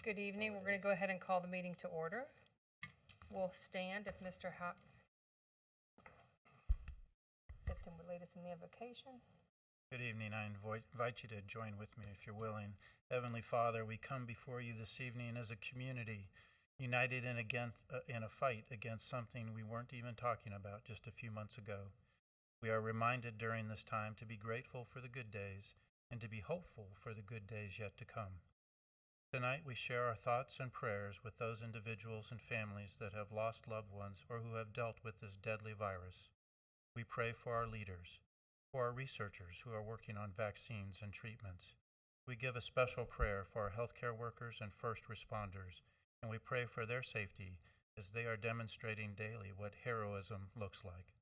Good evening. We're going to go ahead and call the meeting to order. We'll stand if Mr. Tipton would lead us in the invocation. Good evening. I invite you to join with me if you're willing. Heavenly Father, we come before you this evening as a community, united in a fight against something we weren't even talking about just a few months ago. We are reminded during this time to be grateful for the good days and to be hopeful for the good days yet to come. Tonight we share our thoughts and prayers with those individuals and families that have lost loved ones or who have dealt with this deadly virus. We pray for our leaders, for our researchers who are working on vaccines and treatments. We give a special prayer for our healthcare workers and first responders, and we pray for their safety as they are demonstrating daily what heroism looks like.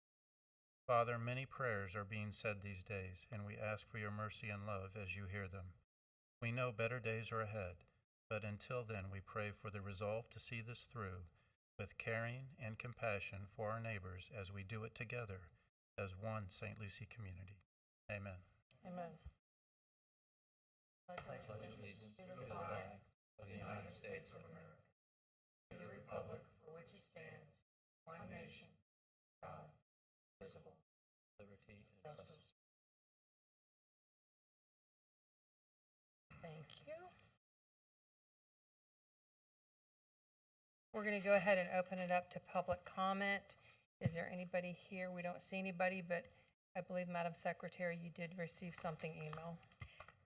Father, many prayers are being said these days, and we ask for your mercy and love as you hear them. We know better days are ahead, but until then we pray for the resolve to see this through with caring and compassion for our neighbors as we do it together as one St. Lucie community. Amen. Amen. I pledge allegiance to the flag of the United States of America, to the republic for which it stands, one nation, God, indivisible, liberty and justice. Thank you. We're going to go ahead and open it up to public comment. Is there anybody here? We don't see anybody, but I believe, Madam Secretary, you did receive something email.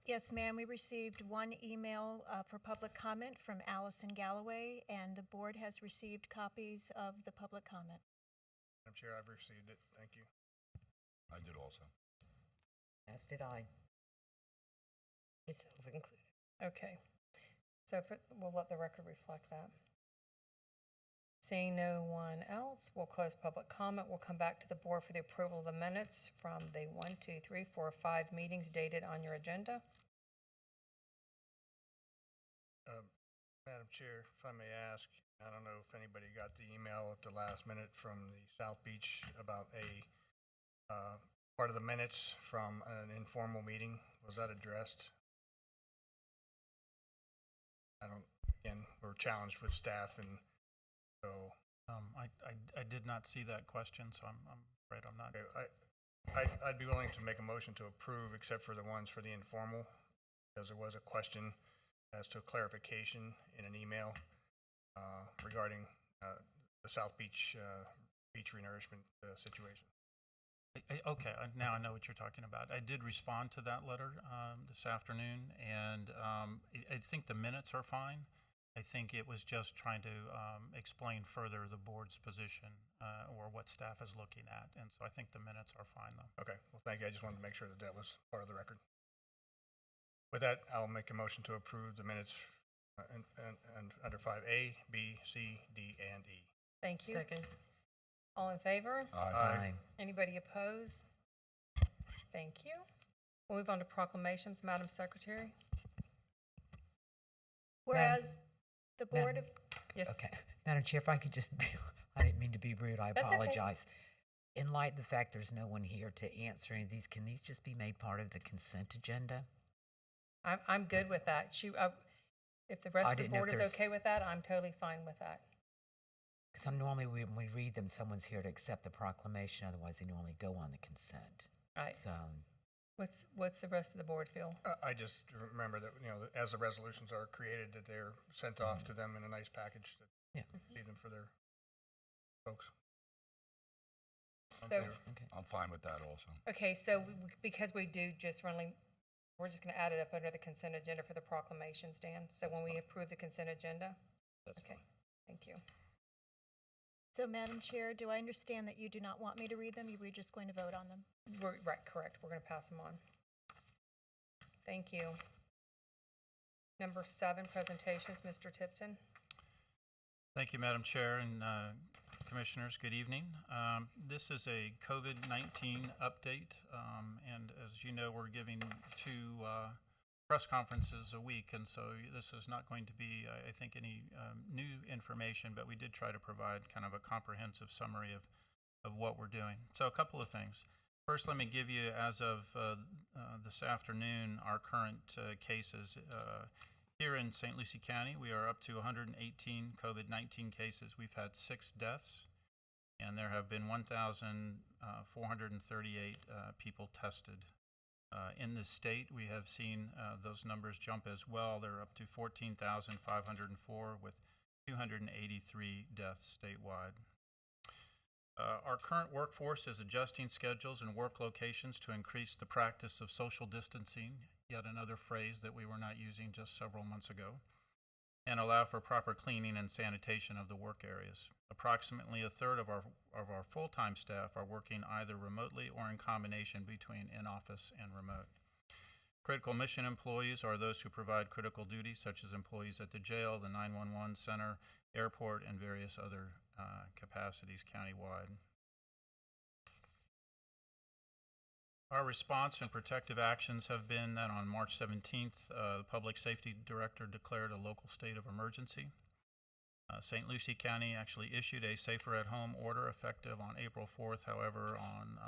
Yes, ma'am. We received one email for public comment from Allison Galloway, and the board has received copies of the public comment. Madam Chair, I've received it. Thank you. I did also. As did I. Myself included. Okay. So we'll let the record reflect that. Seeing no one else, we'll close public comment. We'll come back to the board for the approval of the minutes from the 1, 2, 3, 4, 5 meetings dated on your agenda. Madam Chair, if I may ask, I don't know if anybody got the email at the last minute from the South Beach about a part of the minutes from an informal meeting. Was that addressed? Again, we're challenged with staff, and so I did not see that question, so I'm afraid I'm not. Okay, I'd be willing to make a motion to approve, except for the ones for the informal, because there was a question as to clarification in an email regarding the South Beach beach renourishment situation. Okay, now I know what you're talking about. I did respond to that letter this afternoon, and I think the minutes are fine. I think it was just trying to explain further the board's position or what staff is looking at, and so I think the minutes are fine, though. Okay, well, thank you. I just wanted to make sure that that was part of the record. With that, I'll make a motion to approve the minutes and under 5A, B, C, D, and E. Thank you. Second. All in favor? Aye. Anybody opposed? Thank you. We'll move on to proclamations. Madam Secretary? Whereas the board of... Yes. Okay. Madam Chair, if I could just, I didn't mean to be rude. I That's okay. apologize. In light of the fact there's no one here to answer any of these, can these just be made part of the consent agenda? I'm good with that. If the rest of the board is okay with that, I'm totally fine with that. Because normally when we read them, someone's here to accept the proclamation. Otherwise, they normally go on the consent. Right. So, What's the rest of the board feel? I just remember that, as the resolutions are created, that they're sent off to them in a nice package that see them for their folks. So, okay. I'm fine with that also. okay, so because we do just we're just going to add it up under the consent agenda for the proclamations, Dan. So when we approve the consent agenda? That's okay. fine. Thank you. So, Madam Chair, do I understand that you do not want me to read them? We're just going to vote on them? Right, correct. We're going to pass them on. Thank you. Number 7, presentations. Mr. Tipton. Thank you, Madam Chair and Commissioners. Good evening. This is a COVID-19 update, and as you know, we're giving 2 press conferences a week, and so this is not going to be, I think, any new information, but we did try to provide kind of a comprehensive summary of what we're doing. So a couple of things. First, let me give you, as of this afternoon, our current cases Here in St. Lucie County, we are up to 118 COVID-19 cases. We've had 6 deaths, and there have been 1,438 people tested. In the state, we have seen those numbers jump as well. They're up to 14,504 with 283 deaths statewide. Our current workforce is adjusting schedules and work locations to increase the practice of social distancing, yet another phrase that we were not using just several months ago, and allow for proper cleaning and sanitation of the work areas. Approximately a third of our full-time staff are working either remotely or in combination between in-office and remote. Critical mission employees are those who provide critical duties, such as employees at the jail, the 911 center, airport, and various other capacities countywide. Our response and protective actions have been that on March 17th, the Public Safety Director declared a local state of emergency. St. Lucie County actually issued a safer at home order effective on April 4th. However, on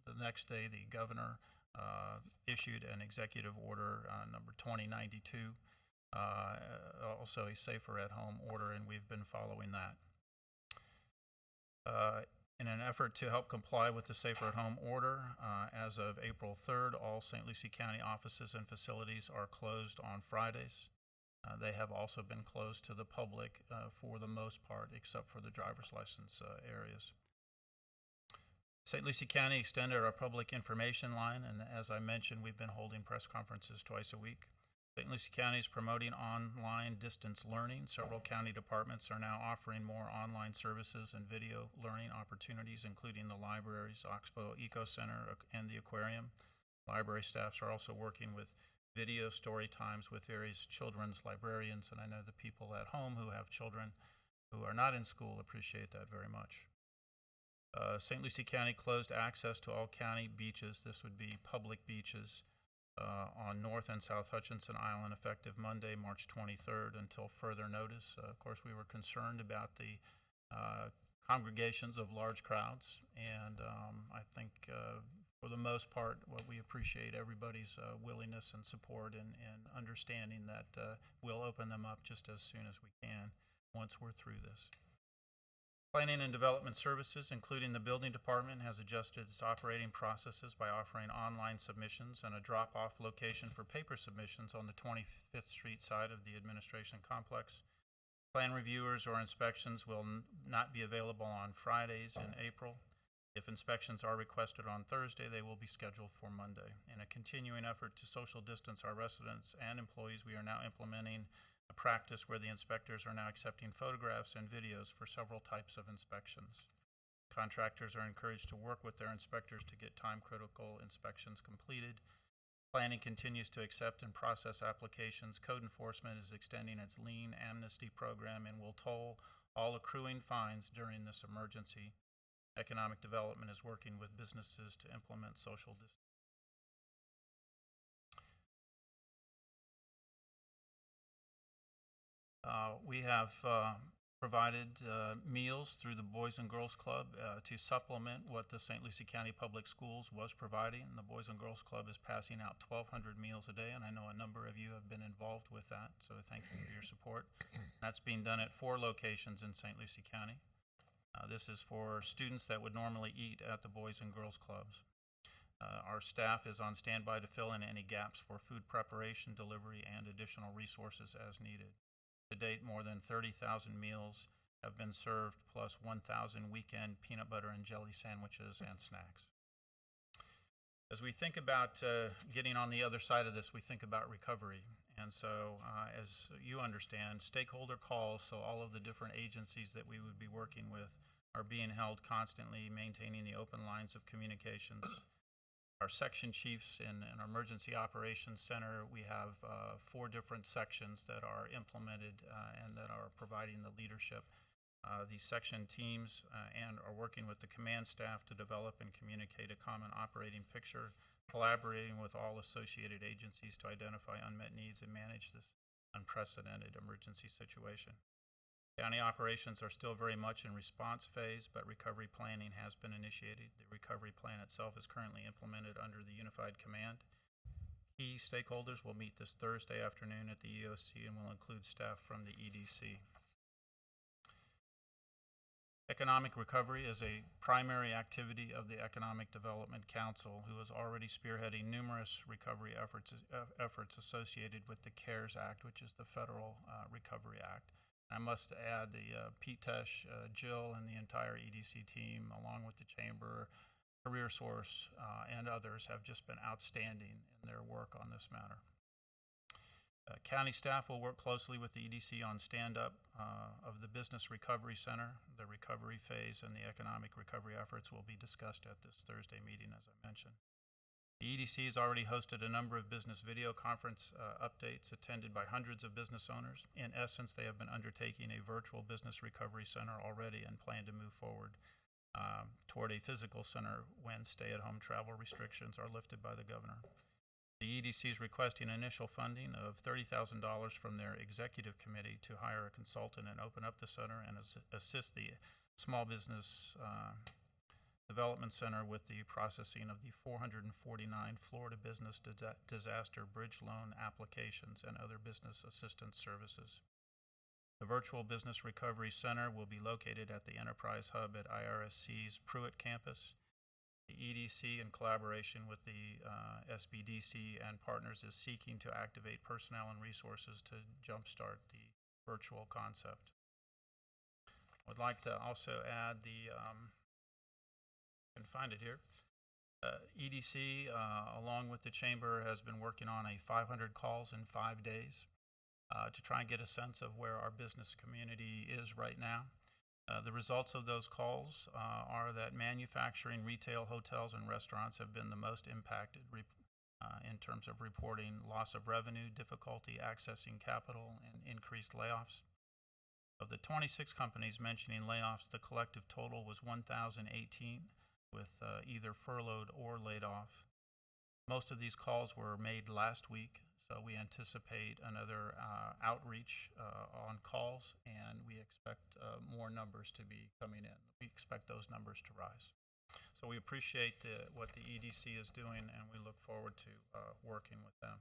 the next day, the governor issued an executive order number 2092, also a safer at home order, and we've been following that. In an effort to help comply with the Safer at Home order, as of April 3rd, all St. Lucie County offices and facilities are closed on Fridays. They have also been closed to the public for the most part, except for the driver's license areas. St. Lucie County extended our public information line, and as I mentioned, we've been holding press conferences twice a week. St. Lucie County is promoting online distance learning. Several county departments are now offering more online services and video learning opportunities, including the libraries, Oxbow Eco Center, and the aquarium. Library staffs are also working with video story times with various children's librarians, and I know the people at home who have children who are not in school appreciate that very much. St. Lucie County closed access to all county beaches. This would be public beaches on North and South Hutchinson Island effective Monday, March 23rd until further notice. Of course, we were concerned about the congregations of large crowds, and I think for the most part, what we appreciate everybody's willingness and support and understanding that we'll open them up just as soon as we can once we're through this. Planning and Development Services, including the Building Department, has adjusted its operating processes by offering online submissions and a drop-off location for paper submissions on the 25th Street side of the administration complex. Plan reviewers or inspections will not be available on Fridays in April. If inspections are requested on Thursday, they will be scheduled for Monday. In a continuing effort to social distance our residents and employees, we are now implementing a practice where the inspectors are now accepting photographs and videos for several types of inspections. Contractors are encouraged to work with their inspectors to get time-critical inspections completed. Planning continues to accept and process applications. Code enforcement is extending its lien amnesty program and will toll all accruing fines during this emergency. Economic Development is working with businesses to implement social distancing. We have provided meals through the Boys and Girls Club to supplement what the St. Lucie County Public Schools was providing. The Boys and Girls Club is passing out 1,200 meals a day, and I know a number of you have been involved with that, so thank you for your support. That's being done at 4 locations in St. Lucie County. This is for students that would normally eat at the Boys and Girls Clubs. Our staff is on standby to fill in any gaps for food preparation, delivery, and additional resources as needed. To date, more than 30,000 meals have been served, plus 1,000 weekend peanut butter and jelly sandwiches and snacks. As we think about getting on the other side of this, we think about recovery. And so, as you understand, stakeholder calls, so all of the different agencies that we would be working with, are being held constantly, maintaining the open lines of communications. Our section chiefs in our Emergency Operations Center, we have 4 different sections that are implemented and that are providing the leadership. These section teams and are working with the command staff to develop and communicate a common operating picture, collaborating with all associated agencies to identify unmet needs and manage this unprecedented emergency situation. County operations are still very much in response phase, but recovery planning has been initiated. The recovery plan itself is currently implemented under the Unified Command. Key stakeholders will meet this Thursday afternoon at the EOC and will include staff from the EDC. Economic recovery is a primary activity of the Economic Development Council, who is already spearheading numerous recovery efforts associated with the CARES Act, which is the Federal Recovery Act. I must add the Pete Tesh, Jill, and the entire EDC team, along with the Chamber, CareerSource, and others, have just been outstanding in their work on this matter. County staff will work closely with the EDC on stand-up of the Business Recovery Center. The recovery phase and the economic recovery efforts will be discussed at this Thursday meeting, as I mentioned. The EDC has already hosted a number of business video conference updates attended by hundreds of business owners. In essence, they have been undertaking a virtual business recovery center already and plan to move forward toward a physical center when stay-at-home travel restrictions are lifted by the governor. The EDC is requesting initial funding of $30,000 from their executive committee to hire a consultant and open up the center and assist the Small Business Development Center with the processing of the 449 Florida Business Disaster Bridge Loan applications and other business assistance services. The Virtual Business Recovery Center will be located at the Enterprise Hub at IRSC's Pruitt campus. The EDC, in collaboration with the SBDC and partners, is seeking to activate personnel and resources to jumpstart the virtual concept. I would like to also add the, I can find it here. EDC, along with the Chamber, has been working on a 500 calls in 5 days to try and get a sense of where our business community is right now. The results of those calls are that manufacturing, retail, hotels, and restaurants have been the most impacted in terms of reporting loss of revenue, difficulty accessing capital, and increased layoffs. Of the 26 companies mentioning layoffs, the collective total was 1,018, with either furloughed or laid off. Most of these calls were made last week, so we anticipate another outreach on calls, and we expect more numbers to be coming in. We expect those numbers to rise. So we appreciate what the EDC is doing, and we look forward to working with them.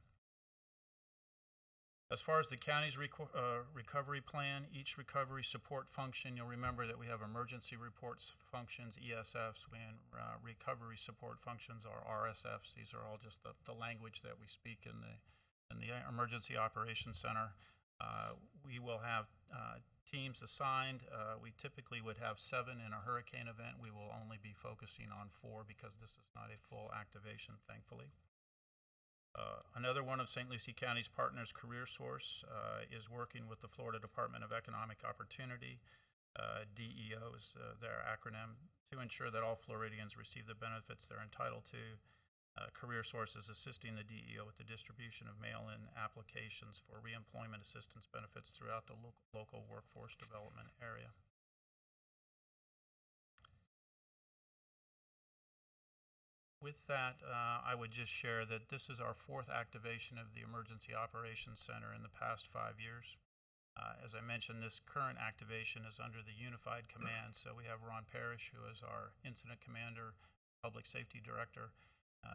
As far as the county's recovery plan, each recovery support function, you'll remember that we have emergency reports functions, ESFs, and recovery support functions are RSFs. These are all just the language that we speak in the Emergency Operations Center. We will have teams assigned. We typically would have 7 in a hurricane event. We will only be focusing on 4 because this is not a full activation, thankfully. Another one of St. Lucie County's partners, CareerSource, is working with the Florida Department of Economic Opportunity, DEO is their acronym, to ensure that all Floridians receive the benefits they're entitled to. CareerSource is assisting the DEO with the distribution of mail-in applications for reemployment assistance benefits throughout the local workforce development area. With that, I would just share that this is our 4th activation of the Emergency Operations Center in the past 5 years. As I mentioned, this current activation is under the Unified Command, so we have Ron Parrish, who is our Incident Commander, Public Safety Director.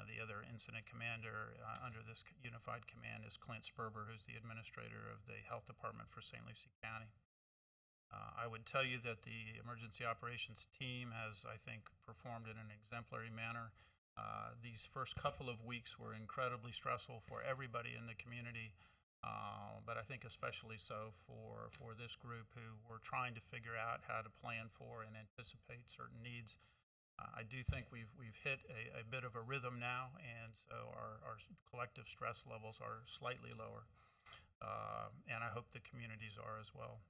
The other incident commander under this Unified Command is Clint Sperber, who's the administrator of the Health Department for St. Lucie County. I would tell you that the emergency operations team has, I think, performed in an exemplary manner. These first couple of weeks were incredibly stressful for everybody in the community, but I think especially so for this group who were trying to figure out how to plan for and anticipate certain needs. I do think we've hit a bit of a rhythm now, and so our collective stress levels are slightly lower, and I hope the communities are as well.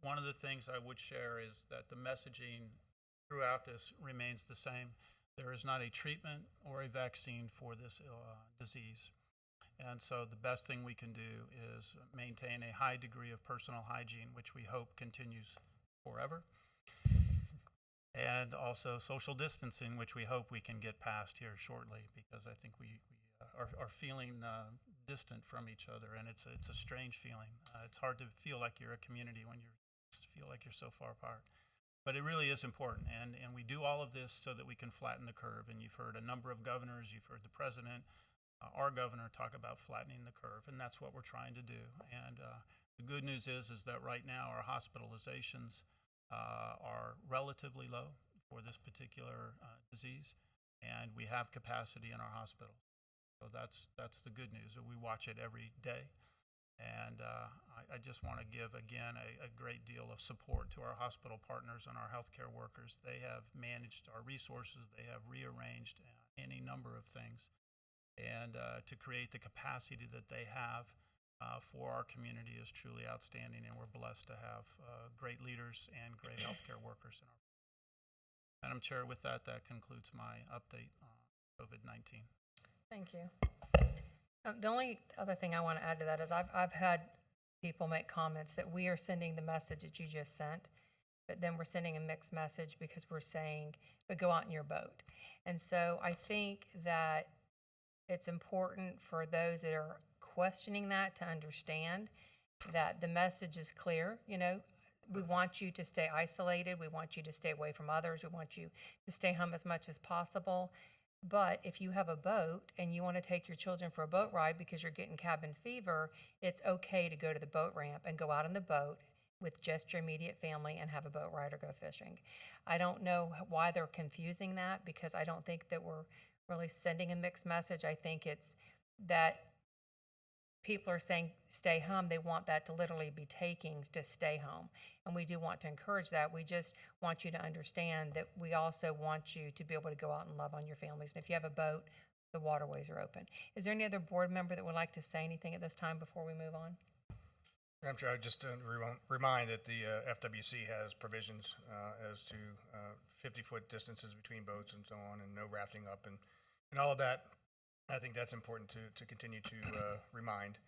One of the things I would share is that the messaging throughout this remains the same. There is not a treatment or a vaccine for this disease, and so the best thing we can do is maintain a high degree of personal hygiene, which we hope continues forever. And also social distancing, which we hope we can get past here shortly, because I think we are feeling distant from each other, and it's a strange feeling. It's hard to feel like you're a community when you feel like you're so far apart. But it really is important, and we do all of this so that we can flatten the curve. And you've heard a number of governors, you've heard the president our governor talk about flattening the curve, and that's what we're trying to do. And the good news is that right now our hospitalizations are relatively low for this particular disease, and we have capacity in our hospitals. So that's the good news. We watch it every day. And I just want to give, again, a great deal of support to our hospital partners and our healthcare workers. They have managed our resources. They have rearranged any number of things. And to create the capacity that they have for our community is truly outstanding. And we're blessed to have great leaders and great healthcare workers in our Madam Chair, with that concludes my update on COVID-19. Thank you. The only other thing I want to add to that is I've had people make comments that we are sending the message that you just sent, but then we're sending a mixed message because we're saying, but go out in your boat. And so I think that it's important for those that are questioning that to understand that the message is clear. You know, we want you to stay isolated. We want you to stay away from others. We want you to stay home as much as possible. But if you have a boat and you want to take your children for a boat ride because you're getting cabin fever, it's okay to go to the boat ramp and go out on the boat with just your immediate family and have a boat ride or go fishing. I don't know why they're confusing that, because I don't think that we're really sending a mixed message. I think it's that people are saying stay home. They want that to literally be taking to stay home. And we do want to encourage that. We just want you to understand that we also want you to be able to go out and love on your families. And if you have a boat, the waterways are open. Is there any other board member that would like to say anything at this time before we move on? Madam Chair, I just remind that the FWC has provisions as to 50-foot distances between boats and so on, and no rafting up and all of that. I think that's important to continue to remind.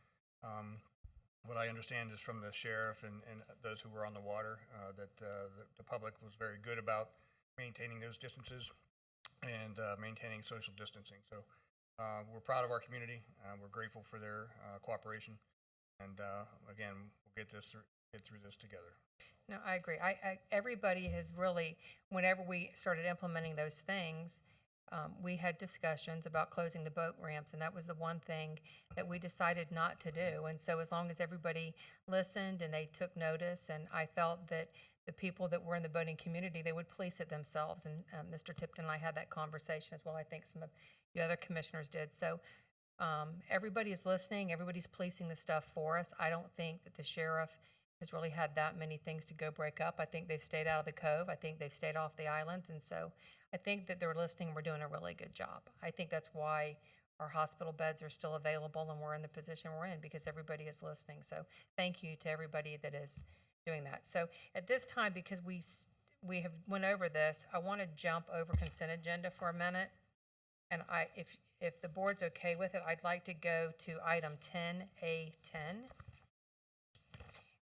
What I understand is from the sheriff and those who were on the water that the public was very good about maintaining those distances and maintaining social distancing. So we're proud of our community. We're grateful for their cooperation. And again, we'll get through this together. No, I agree. Everybody has really, whenever we started implementing those things, we had discussions about closing the boat ramps, and that was the one thing that we decided not to do. And so as long as everybody listened and they took notice, and I felt that the people that were in the boating community, they would police it themselves. And Mr. Tipton and I had that conversation as well. I think some of the other commissioners did. So everybody is listening. Everybody's policing the stuff for us. I don't think that the sheriff has really had that many things to go break up. I think they've stayed out of the cove. I think they've stayed off the islands. And so I think that they're listening. We're doing a really good job. I think that's why our hospital beds are still available and we're in the position we're in, because everybody is listening. So thank you to everybody that is doing that. So at this time, because we have went over this, I want to jump over consent agenda for a minute. And if the board's okay with it, I'd like to go to item 10A10.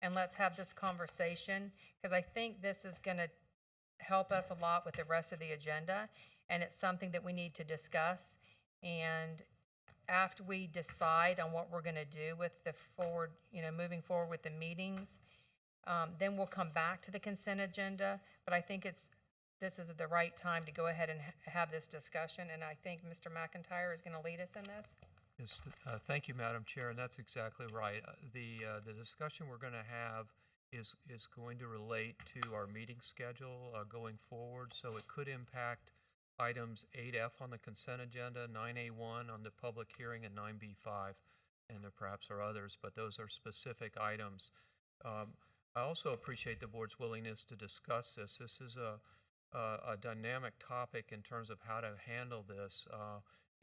And let's have this conversation, because I think this is going to help us a lot with the rest of the agenda, and it's something that we need to discuss. And after we decide on what we're going to do with the moving forward with the meetings, then we'll come back to the consent agenda. But I think this is the right time to go ahead and have this discussion, and I think Mr. McIntyre is going to lead us in this. Yes, thank you, Madam Chair, and that's exactly right. The discussion we're going to have is going to relate to our meeting schedule going forward, so it could impact items 8F on the consent agenda, 9A1 on the public hearing, and 9B5, and there perhaps are others, but those are specific items. I also appreciate the board's willingness to discuss this. This is a dynamic topic in terms of how to handle this.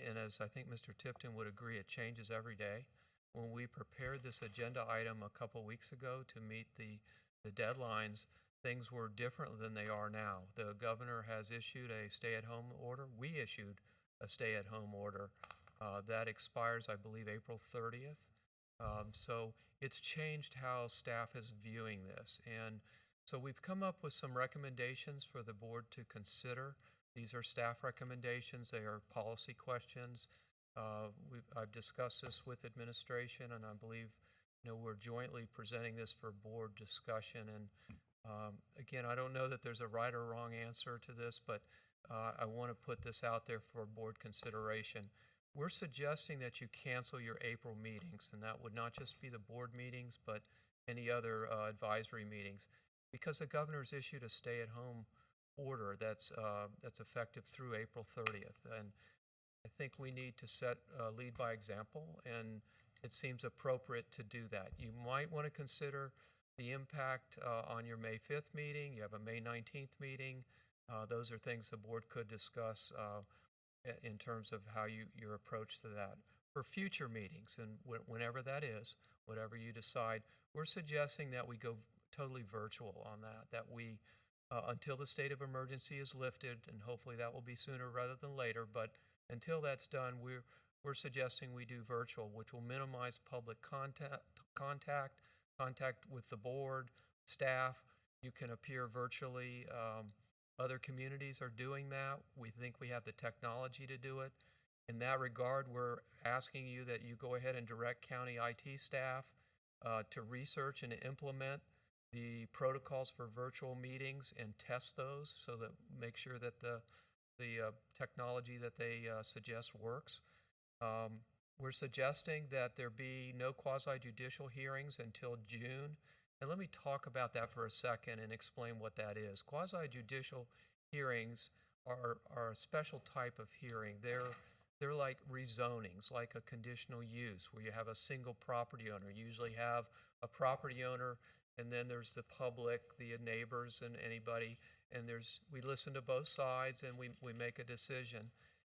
And as I think Mr. Tipton would agree, it changes every day. When we prepared this agenda item a couple weeks ago to meet the deadlines, things were different than they are now. The governor has issued a stay-at-home order. We issued a stay-at-home order. That expires, I believe, April 30th. So it's changed how staff is viewing this. And so we've come up with some recommendations for the board to consider. These are staff recommendations. They are policy questions. I've discussed this with administration, and I believe we're jointly presenting this for board discussion. And again, I don't know that there's a right or wrong answer to this, but I want to put this out there for board consideration. we're suggesting that you cancel your April meetings, and that would not just be the board meetings, but any other advisory meetings, because the governor's issued a stay-at-home order that's effective through April 30th. And I think we need to lead by example, and it seems appropriate to do that. You might want to consider the impact on your May 5th meeting. You have a May 19th meeting. Those are things the board could discuss in terms of how your approach to that. For future meetings, and whenever that is, whatever you decide, we're suggesting that we go totally virtual on that we, until the state of emergency is lifted, and hopefully that will be sooner rather than later, but until that's done, we're suggesting we do virtual, which will minimize public contact with the board, staff. You can appear virtually. Other communities are doing that. We think we have the technology to do it. In that regard, we're asking you that you go ahead and direct county IT staff to research and implement the protocols for virtual meetings and test those, so that make sure that the technology that they suggest works. We're suggesting that there be no quasi-judicial hearings until June. And let me talk about that for a second and explain what that is. Quasi-judicial hearings are a special type of hearing. They're like rezonings, like a conditional use, where you have a single property owner. You usually have a property owner, and then there's the public, the neighbors, and anybody. And we listen to both sides, and we make a decision.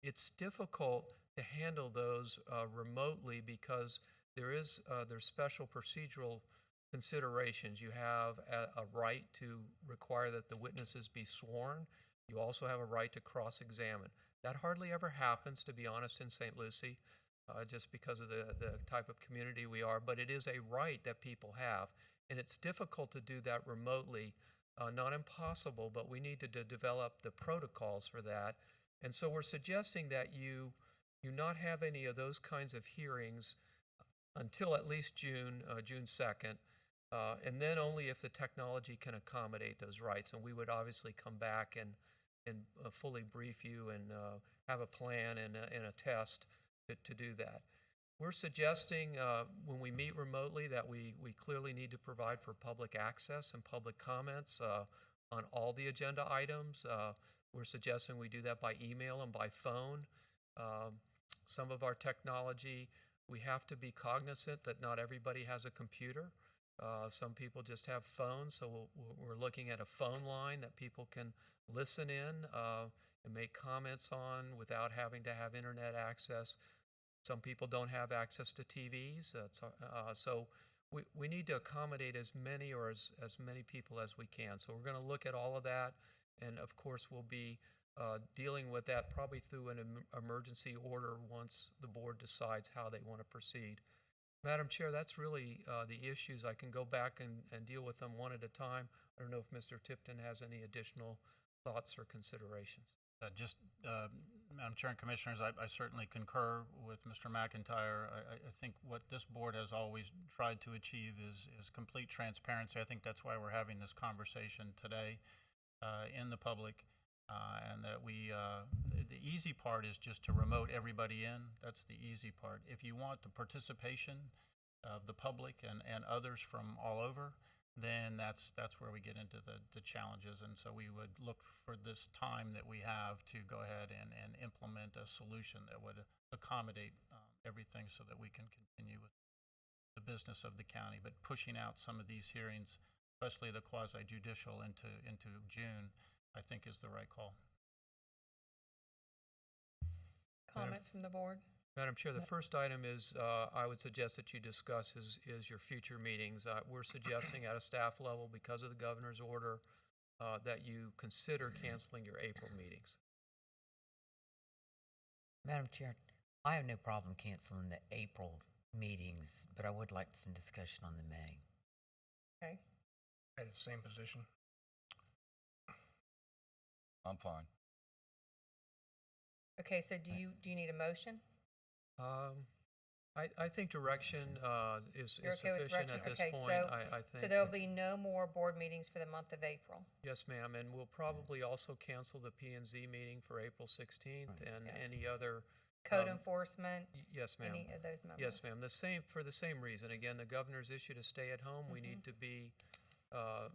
It's difficult to handle those remotely, because there's special procedural considerations. You have a right to require that the witnesses be sworn. You also have a right to cross-examine. That hardly ever happens, to be honest, in St. Lucie, just because of the type of community we are, but it is a right that people have, and it's difficult to do that remotely. Not impossible, but we need to develop the protocols for that. And so we're suggesting that you not have any of those kinds of hearings until at least June 2nd, and then only if the technology can accommodate those rights. And we would obviously come back and fully brief you and have a plan and a test to do that. We're suggesting when we meet remotely that we clearly need to provide for public access and public comments on all the agenda items. We're suggesting we do that by email and by phone. Some of our technology, we have to be cognizant that not everybody has a computer. Some people just have phones, so we're looking at a phone line that people can listen in and make comments on without having to have internet access. Some people don't have access to TVs, so we need to accommodate as many or as many people as we can. So we're going to look at all of that, and of course we'll be dealing with that probably through an emergency order once the board decides how they want to proceed. Madam Chair, that's really the issues. I can go back and deal with them one at a time. I don't know if Mr. Tipton has any additional thoughts or considerations. Madam Chair and Commissioners, I certainly concur with Mr. McIntyre. I think what this board has always tried to achieve is complete transparency. I think that's why we're having this conversation today in the public, and that the easy part is just to remote everybody in. That's the easy part. If you want the participation of the public and others from all over, then that's where we get into the challenges. And so we would look for this time that we have to go ahead and implement a solution that would accommodate everything, so that we can continue with the business of the county. But pushing out some of these hearings, especially the quasi-judicial, into June, I think is the right call. Comments from the board? Madam Chair, the first item is I would suggest that you discuss is your future meetings. We're suggesting at a staff level, because of the governor's order, that you consider canceling your April meetings. Madam Chair, I have no problem canceling the April meetings, but I would like some discussion on the May. Okay. I had the same position. I'm fine. Okay, so do you need a motion? I think direction is You're okay with sufficient direction? at this Okay, point. so- I think. So there'll be no more board meetings for the month of April? Yes, ma'am, and we'll probably also cancel the P&Z meeting for April 16th and Yes. any other code enforcement, Yes, ma'am. any of those members? Yes, ma'am. For the same reason. Again, the governor's issued a stay-at-home. We need to be uh,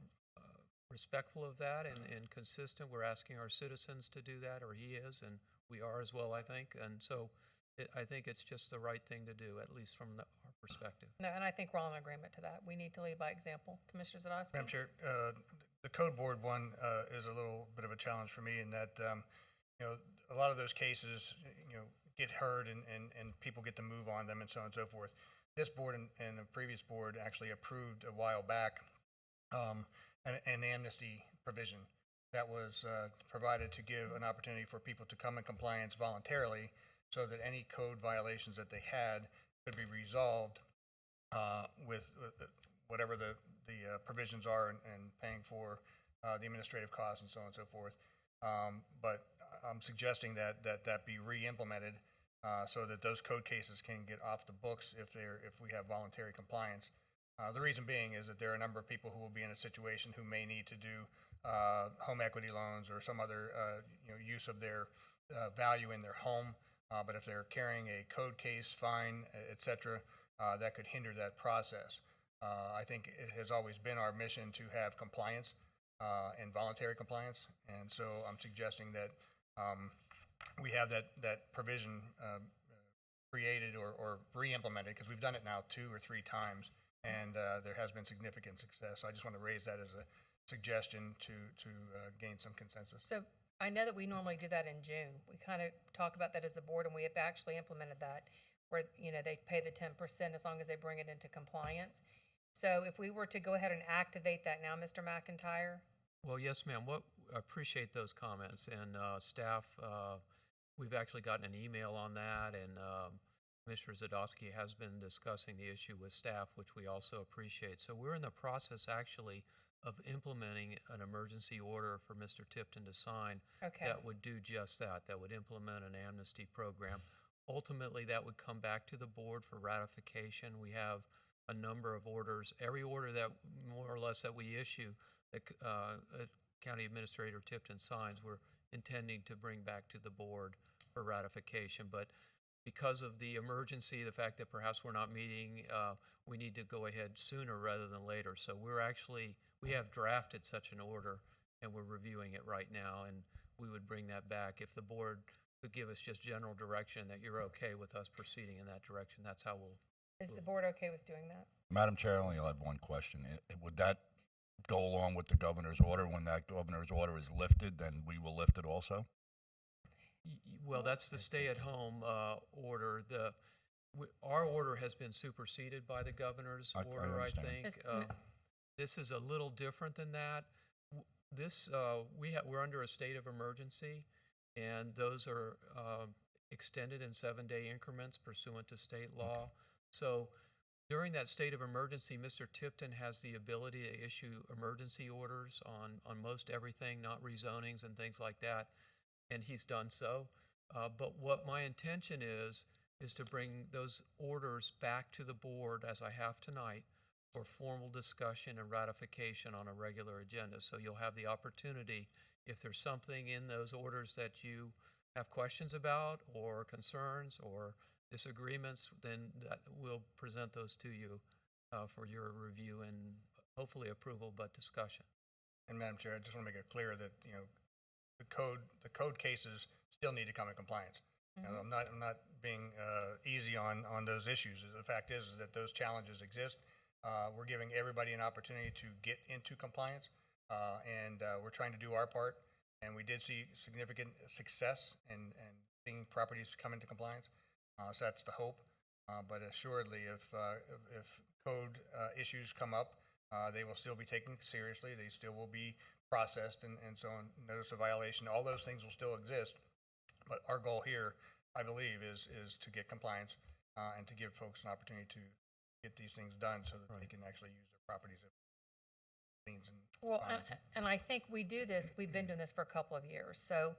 respectful of that and consistent. We're asking our citizens to do that, or he is, and we are as well, I think. And so I think it's just the right thing to do, at least from our perspective. No, and I think we're all in agreement to that. We need to lead by example. Commissioner Zadowski? Madam Chair, the code board one is a little bit of a challenge for me in that, a lot of those cases, get heard and people get to move on them and so on and so forth. This board and the previous board actually approved a while back an amnesty provision that was provided to give an opportunity for people to come in compliance voluntarily so that any code violations that they had could be resolved with whatever the provisions are and paying for the administrative costs and so on and so forth. But I'm suggesting that be re-implemented so that those code cases can get off the books if we have voluntary compliance. The reason being is that there are a number of people who will be in a situation who may need to do home equity loans or some other use of their value in their home. But if they're carrying a code case, fine, et cetera, that could hinder that process. I think it has always been our mission to have compliance and voluntary compliance, and so I'm suggesting that we have that provision created or re-implemented, because we've done it now 2 or 3 times, and there has been significant success. So I just want to raise that as a suggestion to gain some consensus. So I know that we normally do that in June. We kind of talk about that as a board, and we have actually implemented that, where, they pay the 10% as long as they bring it into compliance. So if we were to go ahead and activate that now, Mr. McIntyre? Well, yes, ma'am. I appreciate those comments. And staff, we've actually gotten an email on that, and Commissioner Zadowski has been discussing the issue with staff, which we also appreciate. So we're in the process, actually, of implementing an emergency order for Mr. Tipton to sign Okay. that would do just that, that would implement an amnesty program. Ultimately, that would come back to the board for ratification. We have a number of orders. Every order that more or less that we issue, that County Administrator Tipton signs, we're intending to bring back to the board for ratification. But because of the emergency, the fact that perhaps we're not meeting, we need to go ahead sooner rather than later. So we have drafted such an order, and we're reviewing it right now, and we would bring that back. If the board would give us just general direction that you're okay with us proceeding in that direction, that's how we'll. Is the board okay with doing that? Madam Chair, I only have one question. Would that go along with the governor's order? When that governor's order is lifted, then we will lift it also? Well, that's the stay-at-home order. Our order has been superseded by the governor's I order, I understand. think. This is a little different than that. We're under a state of emergency, and those are extended in 7-day increments pursuant to state law. So during that state of emergency, Mr. Tipton has the ability to issue emergency orders on most everything, not rezonings and things like that, and he's done so. But what my intention is to bring those orders back to the board, as I have tonight, for formal discussion and ratification on a regular agenda. So you'll have the opportunity, if there's something in those orders that you have questions about or concerns or disagreements, then we'll present those to you for your review and hopefully approval, but discussion. And Madam Chair, I just want to make it clear that, the code cases still need to come in compliance. I'm not being easy on those issues. The fact is that those challenges exist. We're giving everybody an opportunity to get into compliance, and we're trying to do our part. And we did see significant success in seeing properties come into compliance. So that's the hope. But assuredly, if code issues come up, they will still be taken seriously. They still will be processed and so on. Notice of violation, all those things will still exist. But our goal here, I believe, is to get compliance and to give folks an opportunity to get these things done so that they can actually use their properties. Well, and I think we do this, we've been doing this for a couple of years. So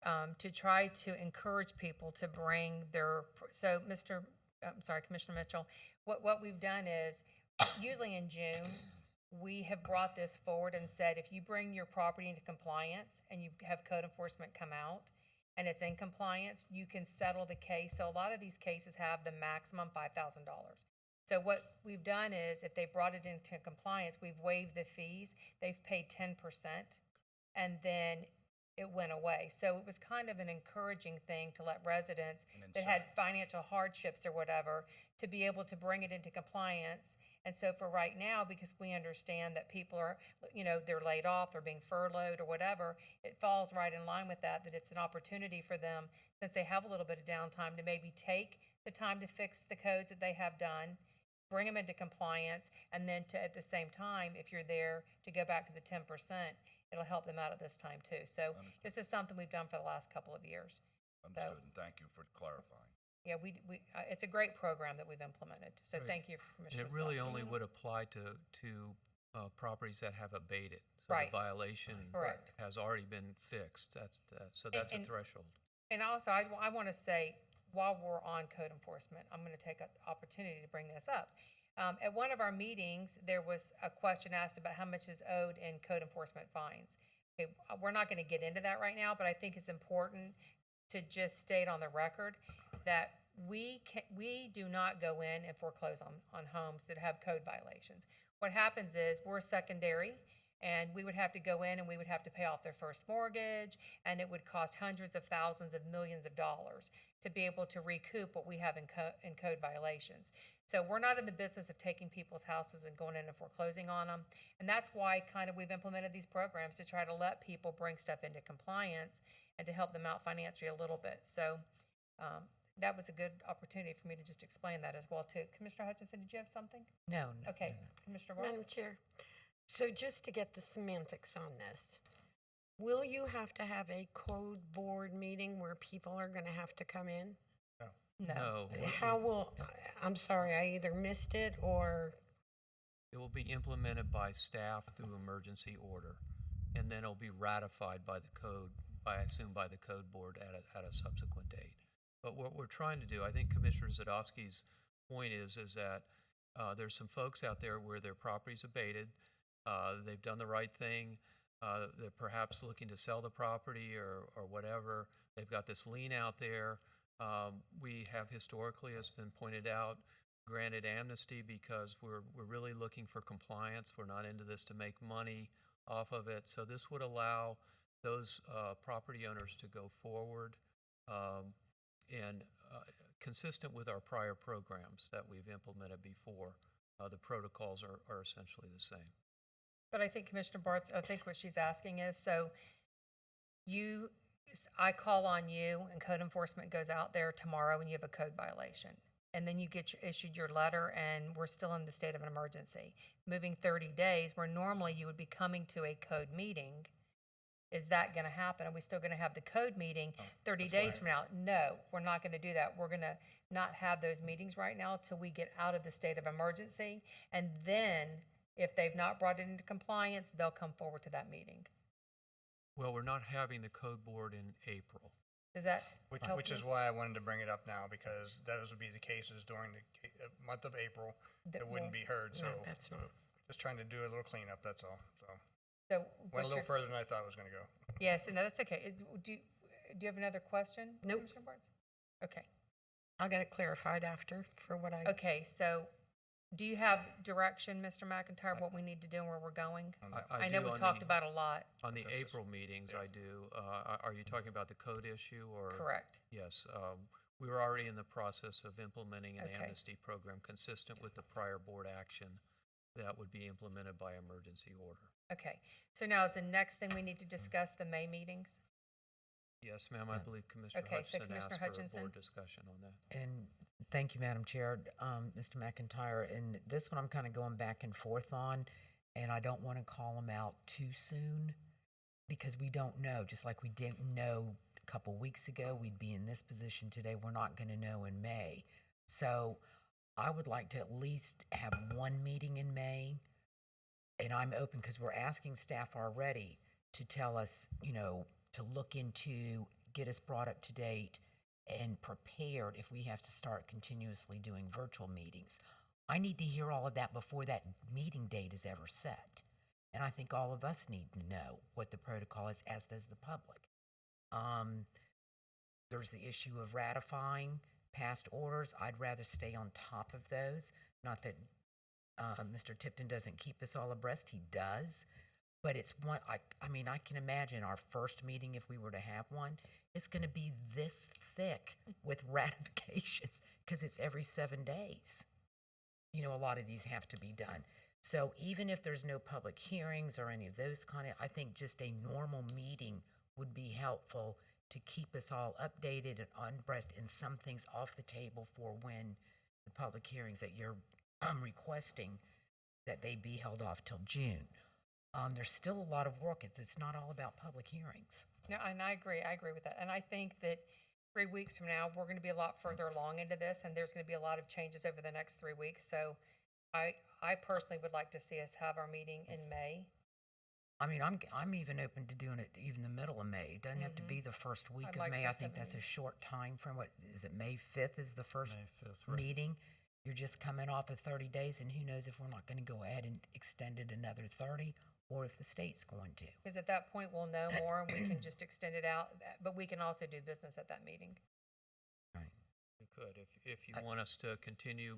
to try to encourage people to bring Commissioner Mitchell, what we've done is, usually in June, we have brought this forward and said, if you bring your property into compliance and you have code enforcement come out and it's in compliance, you can settle the case. So a lot of these cases have the maximum $5,000. So what we've done is if they brought it into compliance, we've waived the fees. They've paid 10%, and then it went away. So it was kind of an encouraging thing to let residents that had financial hardships or whatever to be able to bring it into compliance. And so for right now, because we understand that people are, they're laid off, they're being furloughed or whatever, it falls right in line with that it's an opportunity for them, since they have a little bit of downtime, to maybe take the time to fix the codes that they have done, bring them into compliance, and then to, at the same time, if you're there, to go back to the 10%, it'll help them out at this time too. So this is something we've done for the last couple of years. Understood, and thank you for clarifying. Yeah, it's a great program that we've implemented. So Great. thank you, And Commissioner. it really Slosky. only would apply to properties that have abated. So Right. the violation Correct. has already been fixed. So that's a and- threshold. And also, I want to say, while we're on code enforcement, I'm going to take an opportunity to bring this up. At one of our meetings, there was a question asked about how much is owed in code enforcement fines. Okay, we're not going to get into that right now, but I think it's important to just state on the record that we do not go in and foreclose on homes that have code violations. What happens is we're secondary, and we would have to go in and we would have to pay off their first mortgage, and it would cost hundreds of thousands of millions of dollars to be able to recoup what we have in code violations. So we're not in the business of taking people's houses and going in and foreclosing on them. And that's why kind of we've implemented these programs to try to let people bring stuff into compliance and to help them out financially a little bit. So that was a good opportunity for me to just explain that as well too. Commissioner Hutchinson, did you have something? No, no. Okay, no, no. Commissioner Madam Ross? Chair, so just to get the semantics on this, will you have to have a code board meeting where people are going to have to come in? No. How will, I'm sorry, I either missed it or, It will be implemented by staff through emergency order, and then it'll be ratified by the code, I assume by the code board at a subsequent date. But what we're trying to do, I think Commissioner Zadowski's point is that there's some folks out there where their property's abated, they've done the right thing, they're perhaps looking to sell the property or whatever, they've got this lien out there. We have historically, as been pointed out, granted amnesty because we're really looking for compliance. We're not into this to make money off of it. So this would allow those property owners to go forward and consistent with our prior programs that we've implemented before. The protocols are essentially the same. But I think Commissioner Bartz, I think what she's asking is, so I call on you and code enforcement goes out there tomorrow and you have a code violation. And then you get issued your letter and we're still in the state of an emergency. Moving 30 days, where normally you would be coming to a code meeting, is that going to happen? Are we still going to have the code meeting 30 days from now? No, we're not going to do that. We're going to not have those meetings right now till we get out of the state of emergency. And then if they've not brought it into compliance, they'll come forward to that meeting. Well, we're not having the code board in April. Does that help Which you? is why I wanted to bring it up now, because those would be the cases during the month of April That that wouldn't will- be heard. So no, that's not. just trying to do a little cleanup, that's all. So So went a what's little your- further than I thought it was going to go. Yes, no, that's okay. Do you have another question? Nope. Commissioner Barnes? Okay. I'll get it clarified after for what I. Okay, so do you have direction, Mr. McIntyre, what we need to do and where we're going? On that. I know do we've on talked the- about a lot. On the This is- April meetings, yeah. I do. Are you talking about the code issue or? Correct. Yes. We were already in the process of implementing an Okay. amnesty program consistent with the prior board action that would be implemented by emergency order. Okay, so now is the next thing we need to discuss the May meetings? Yes, ma'am. I believe Commissioner Okay, so Hutchinson Commissioner asked for a Hutchinson. board discussion on that. And thank you, Madam Chair, Mr. McIntyre. And this one I'm kind of going back and forth on, and I don't want to call them out too soon because we don't know. Just like we didn't know a couple weeks ago, we'd be in this position today. We're not going to know in May. So I would like to at least have one meeting in May, and I'm open because we're asking staff already to tell us, to look into, get us brought up to date and prepared if we have to start continuously doing virtual meetings. I need to hear all of that before that meeting date is ever set. And I think all of us need to know what the protocol is, as does the public. There's the issue of ratifying past orders. I'd rather stay on top of those. Not that Mr. Tipton doesn't keep us all abreast. He does. But it's one, I mean, I can imagine our first meeting, if we were to have one, it's going to be this thick with ratifications because it's every 7 days. You know, a lot of these have to be done. So even if there's no public hearings or any of those kind of, I think just a normal meeting would be helpful to keep us all updated and abreast and some things off the table for when the public hearings that you're requesting that they be held off till June. There's still a lot of work. It's not all about public hearings. No, and I agree. I agree with that. And I think that 3 weeks from now, we're going to be a lot further along into this, and there's going to be a lot of changes over the next 3 weeks. So I personally would like to see us have our meeting in May. I mean, I'm even open to doing it even the middle of May. It doesn't have to be the first week I'd of like May. I us to think that's a meet. short time frame. What is it? May 5th is the first May 5th, right. meeting. You're just coming off of 30 days, and who knows if we're not going to go ahead and extend it another 30, or if the state's going to. Because at that point, we'll know more and we can just extend it out. But we can also do business at that meeting. Right. We could, if you want us to continue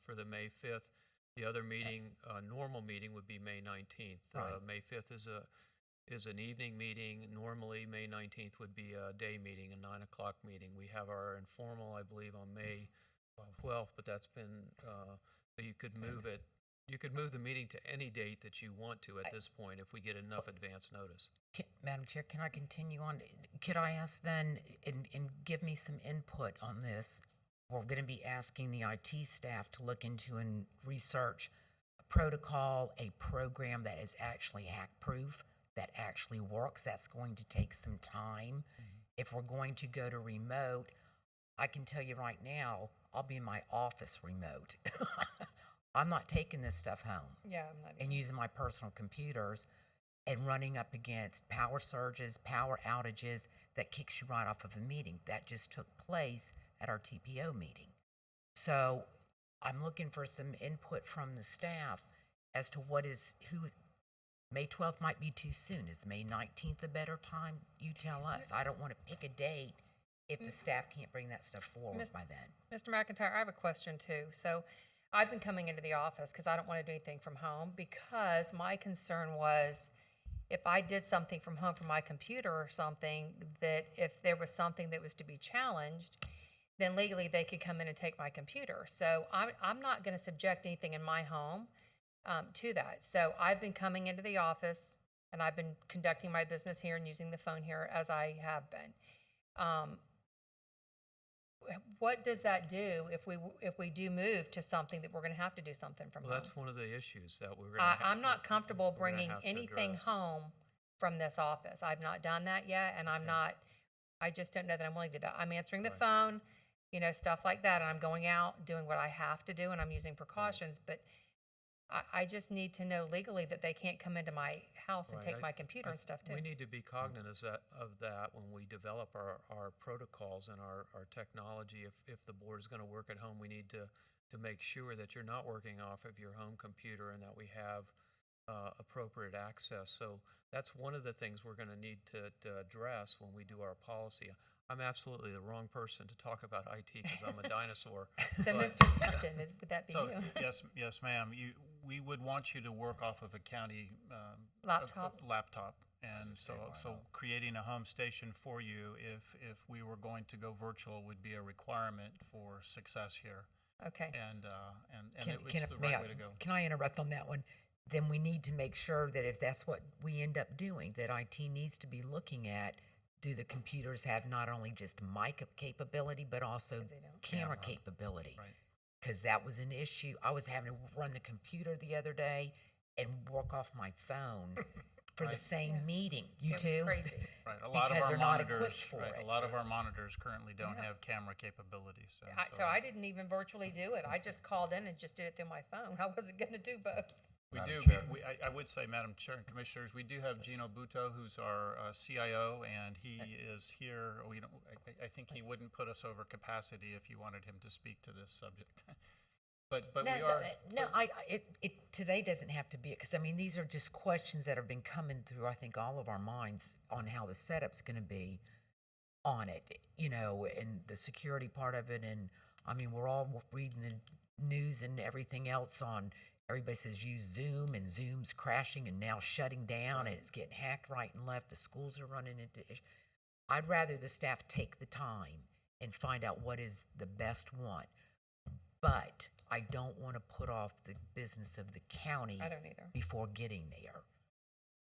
for the May 5th. The other meeting, normal meeting would be May 19th. Right. May 5th is an evening meeting. Normally, May 19th would be a day meeting, a 9 o'clock meeting. We have our informal, I believe, on May 12th, but that's been, so you could move it. You could move the meeting to any date that you want to at this point if we get enough advance notice. Madam Chair, can I continue on? Could I ask then, and give me some input on this? We're going to be asking the IT staff to look into and research a protocol, a program that is actually hack-proof, that actually works. That's going to take some time. If we're going to go to remote, I can tell you right now, I'll be in my office remote. I'm not taking this stuff home Yeah, I'm not. and using my personal computers and running up against power surges, power outages that kicks you right off of a meeting. That just took place at our TPO meeting. So I'm looking for some input from the staff as to May 12th might be too soon. Is May 19th a better time? You tell us. I don't want to pick a date if the staff can't bring that stuff forward Miss- by then. Mr. McIntyre, I have a question too. So I've been coming into the office because I don't want to do anything from home, because my concern was if I did something from home from my computer or something, that if there was something that was to be challenged, then legally they could come in and take my computer. So I'm not going to subject anything in my home to that. So I've been coming into the office and I've been conducting my business here and using the phone here as I have been. What does that do if we do move to something that we're going to have to do something from Well, home? that's one of the issues that we're going to have. I'm not comfortable we're gonna bringing have to anything address. home from this office. I've not done that yet, and I just don't know that I'm willing to do that. I'm answering the Right. phone, stuff like that, and I'm going out, doing what I have to do, and I'm using precautions, but I just need to know legally that they can't come into my house and Right. take my computer and stuff too. We need to be cognizant of that when we develop our protocols and our technology. If the board is going to work at home, we need to make sure that you're not working off of your home computer and that we have appropriate access. So that's one of the things we're going to need to address when we do our policy. I'm absolutely the wrong person to talk about IT because I'm a dinosaur. So, but- Mr. Tipton, would that be So, you? yes, ma'am. We would want you to work off of a county Laptop? laptop, and so creating a home station for you, if we were going to go virtual, would be a requirement for success here, Okay. and Can, it's can, the may right I, way to go. can I interrupt on that one? Then we need to make sure that if that's what we end up doing, that IT needs to be looking at, do the computers have not only just mic capability, but also 'Cause they don't. camera Camera. capability? Right. Because that was an issue. I was having to run the computer the other day and work off my phone for the Right. same Yeah. meeting. You It was too? crazy. Right, a lot of Because our they're not monitors, equipped for right, a it. lot of our monitors currently don't Yeah. have camera capabilities. And So I didn't even virtually do it. I just called in and just did it through my phone. I wasn't going to do both. We Madam do, Chair. but I would say, Madam Chair and Commissioners, we do have Gino Buto, who's our CIO, and he is here. We don't, I think he wouldn't put us over capacity if you wanted him to speak to this subject. But we are. Today doesn't have to be it, because I mean, these are just questions that have been coming through, I think, all of our minds on how the setup's going to be. on it, and the security part of it. And I mean, we're all reading the news and everything else on. Everybody says use Zoom, and Zoom's crashing and now shutting down, and it's getting hacked right and left. The schools are running into issues. I'd rather the staff take the time and find out what is the best one. But I don't want to put off the business of the county I don't either. before getting there.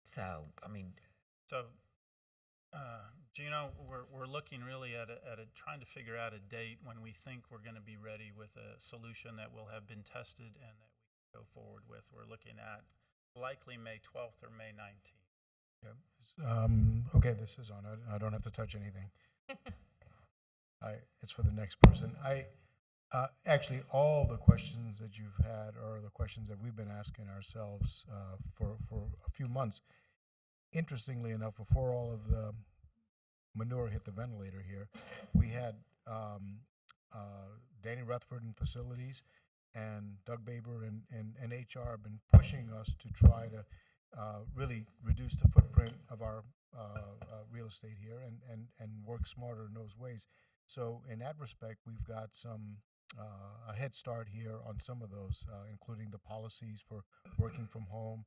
So, I mean, So, Gino, we're looking really at trying to figure out a date when we think we're going to be ready with a solution that will have been tested and that we can go forward with. We're looking at likely May 12th or May 19th. Okay, this is on. I don't have to touch anything. It's for the next person. Actually, all the questions that you've had are the questions that we've been asking ourselves for a few months. Interestingly enough, before all of the manure hit the ventilator here, we had Danny Rutherford in facilities and Doug Baber and HR have been pushing us to try to really reduce the footprint of our real estate here and work smarter in those ways. So in that respect, we've got a head start here on some of those, including the policies for working from home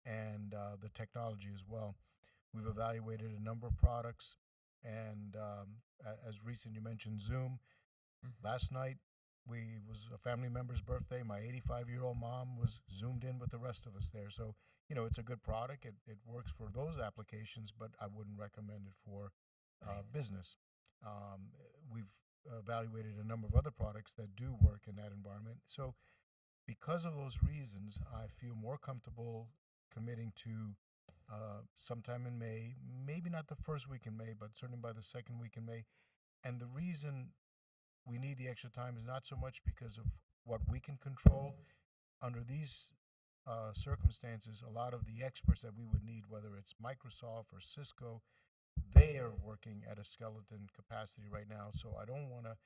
and the technology as well. We've evaluated a number of products, and as recent you mentioned Zoom. Last night was a family member's birthday. My 85-year-old mom was Zoomed in with the rest of us there. So it's a good product. It works for those applications, but I wouldn't recommend it for business. We've evaluated a number of other products that do work in that environment. So because of those reasons, I feel more comfortable committing to sometime in May, maybe not the first week in May, but certainly by the second week in May. And the reason we need the extra time is not so much because of what we can control. Under these circumstances, a lot of the experts that we would need, whether it's Microsoft or Cisco, they are working at a skeleton capacity right now. So I don't want to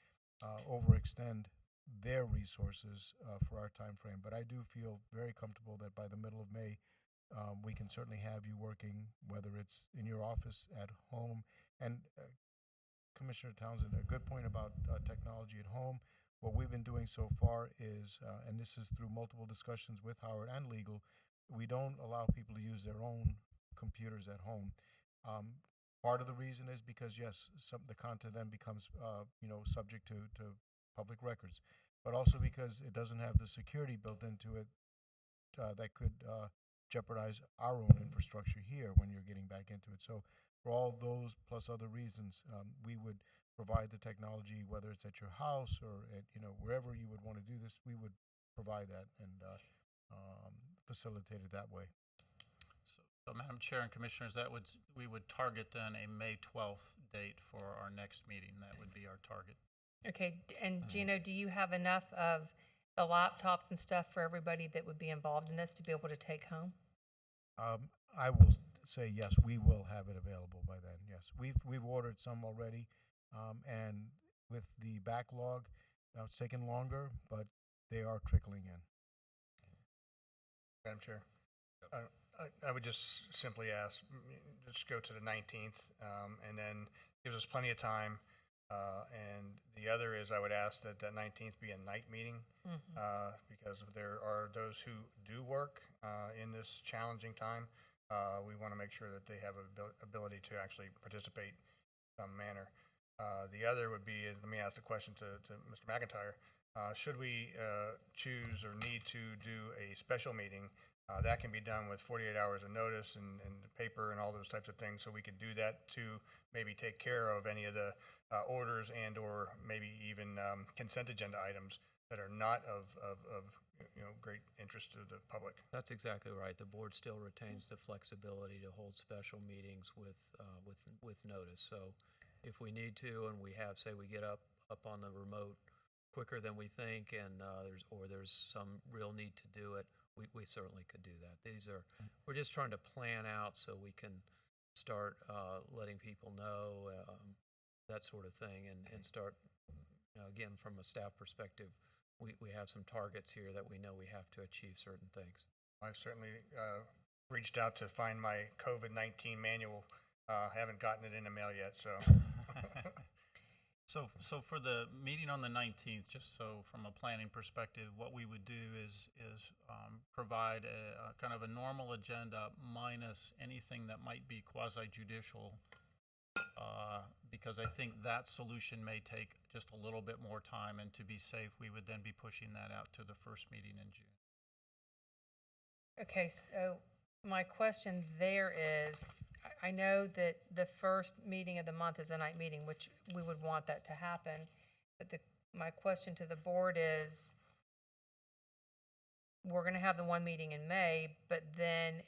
overextend their resources for our time frame. But I do feel very comfortable that by the middle of May, we can certainly have you working, whether it's in your office, at home. And Commissioner Townsend, a good point about technology at home. What we've been doing so far is, and this is through multiple discussions with Howard and legal, we don't allow people to use their own computers at home. Part of the reason is because, yes, the content then becomes, subject to public records, but also because it doesn't have the security built into it that could jeopardize our own infrastructure here when you're getting back into it. So for all those plus other reasons, we would provide the technology, whether it's at your house or at, wherever you would want to do this, we would provide that and facilitate it that way. So, Madam Chair and Commissioners, we would target then a May 12th date for our next meeting. That would be our target. Okay, and Gino, do you have enough of the laptops and stuff for everybody that would be involved in this to be able to take home? I will say yes, we will have it available by then. Yes, we've ordered some already, and with the backlog, it's taken longer, but they are trickling in. Madam Chair, I would just simply ask, just go to the 19th, and then gives us plenty of time. And the other is I would ask that 19th be a night meeting, because there are those who do work in this challenging time. We want to make sure that they have ability to actually participate in some manner. The other would be, let me ask the question to Mr. McIntyre. Should we choose or need to do a special meeting, that can be done with 48 hours of notice and the paper and all those types of things. So we could do that to maybe take care of any of the orders and or maybe even consent agenda items that are not of great interest to the public. That's exactly right. The board still retains the flexibility to hold special meetings with notice. So if we need to, and we have, say, we get up on the remote quicker than we think, and there's some real need to do it, we certainly could do that. We're just trying to plan out so we can start letting people know that sort of thing, and start, again, from a staff perspective, we have some targets here that we know we have to achieve certain things. I've certainly reached out to find my COVID-19 manual. Haven't gotten it in the mail yet, so So for the meeting on the 19th, just so from a planning perspective, what we would do is provide a kind of a normal agenda minus anything that might be quasi judicial, because I think that solution may take just a little bit more time, and to be safe, we would then be pushing that out to the first meeting in June. Okay, so my question there is, I know that the first meeting of the month is a night meeting, which we would want that to happen. But my question to the board is, we're going to have the one meeting in May, but then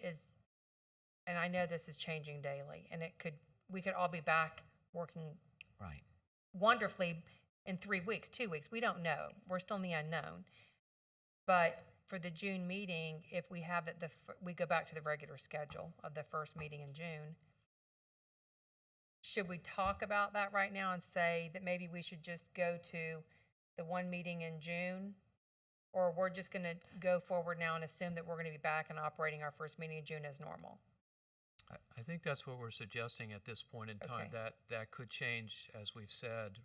and I know this is changing daily, and we could all be back working Right. wonderfully in 3 weeks, 2 weeks. We don't know. We're still in the unknown. But for the June meeting, if we have it, we go back to the regular schedule of the first meeting in June. Should we talk about that right now and say that maybe we should just go to the one meeting in June? Or we're just going to go forward now and assume that we're going to be back and operating our first meeting in June as normal? I think that's what we're suggesting at this point in time. Okay. That could change, as we've said.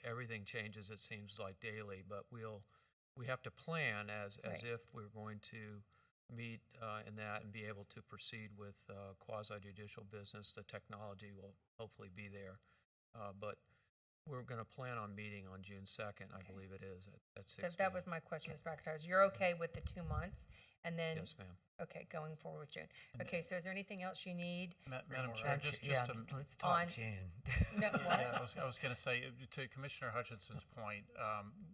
Everything changes, it seems like, daily, but we have to plan as Right. if we're going to meet in that and be able to proceed with quasi-judicial business. The technology will hopefully be there. But we're going to plan on meeting on June 2nd, I believe it is, at 6 So that p.m. was my question, Mr. McIntyre. You're okay with the 2 months? And then, Yes, ma'am. okay, going forward with June. Okay, so is there anything else you need? Madam Chair, Madam just Chair, to let's talk on- June. No, what? Yeah, I was going to say, to Commissioner Hutchinson's point,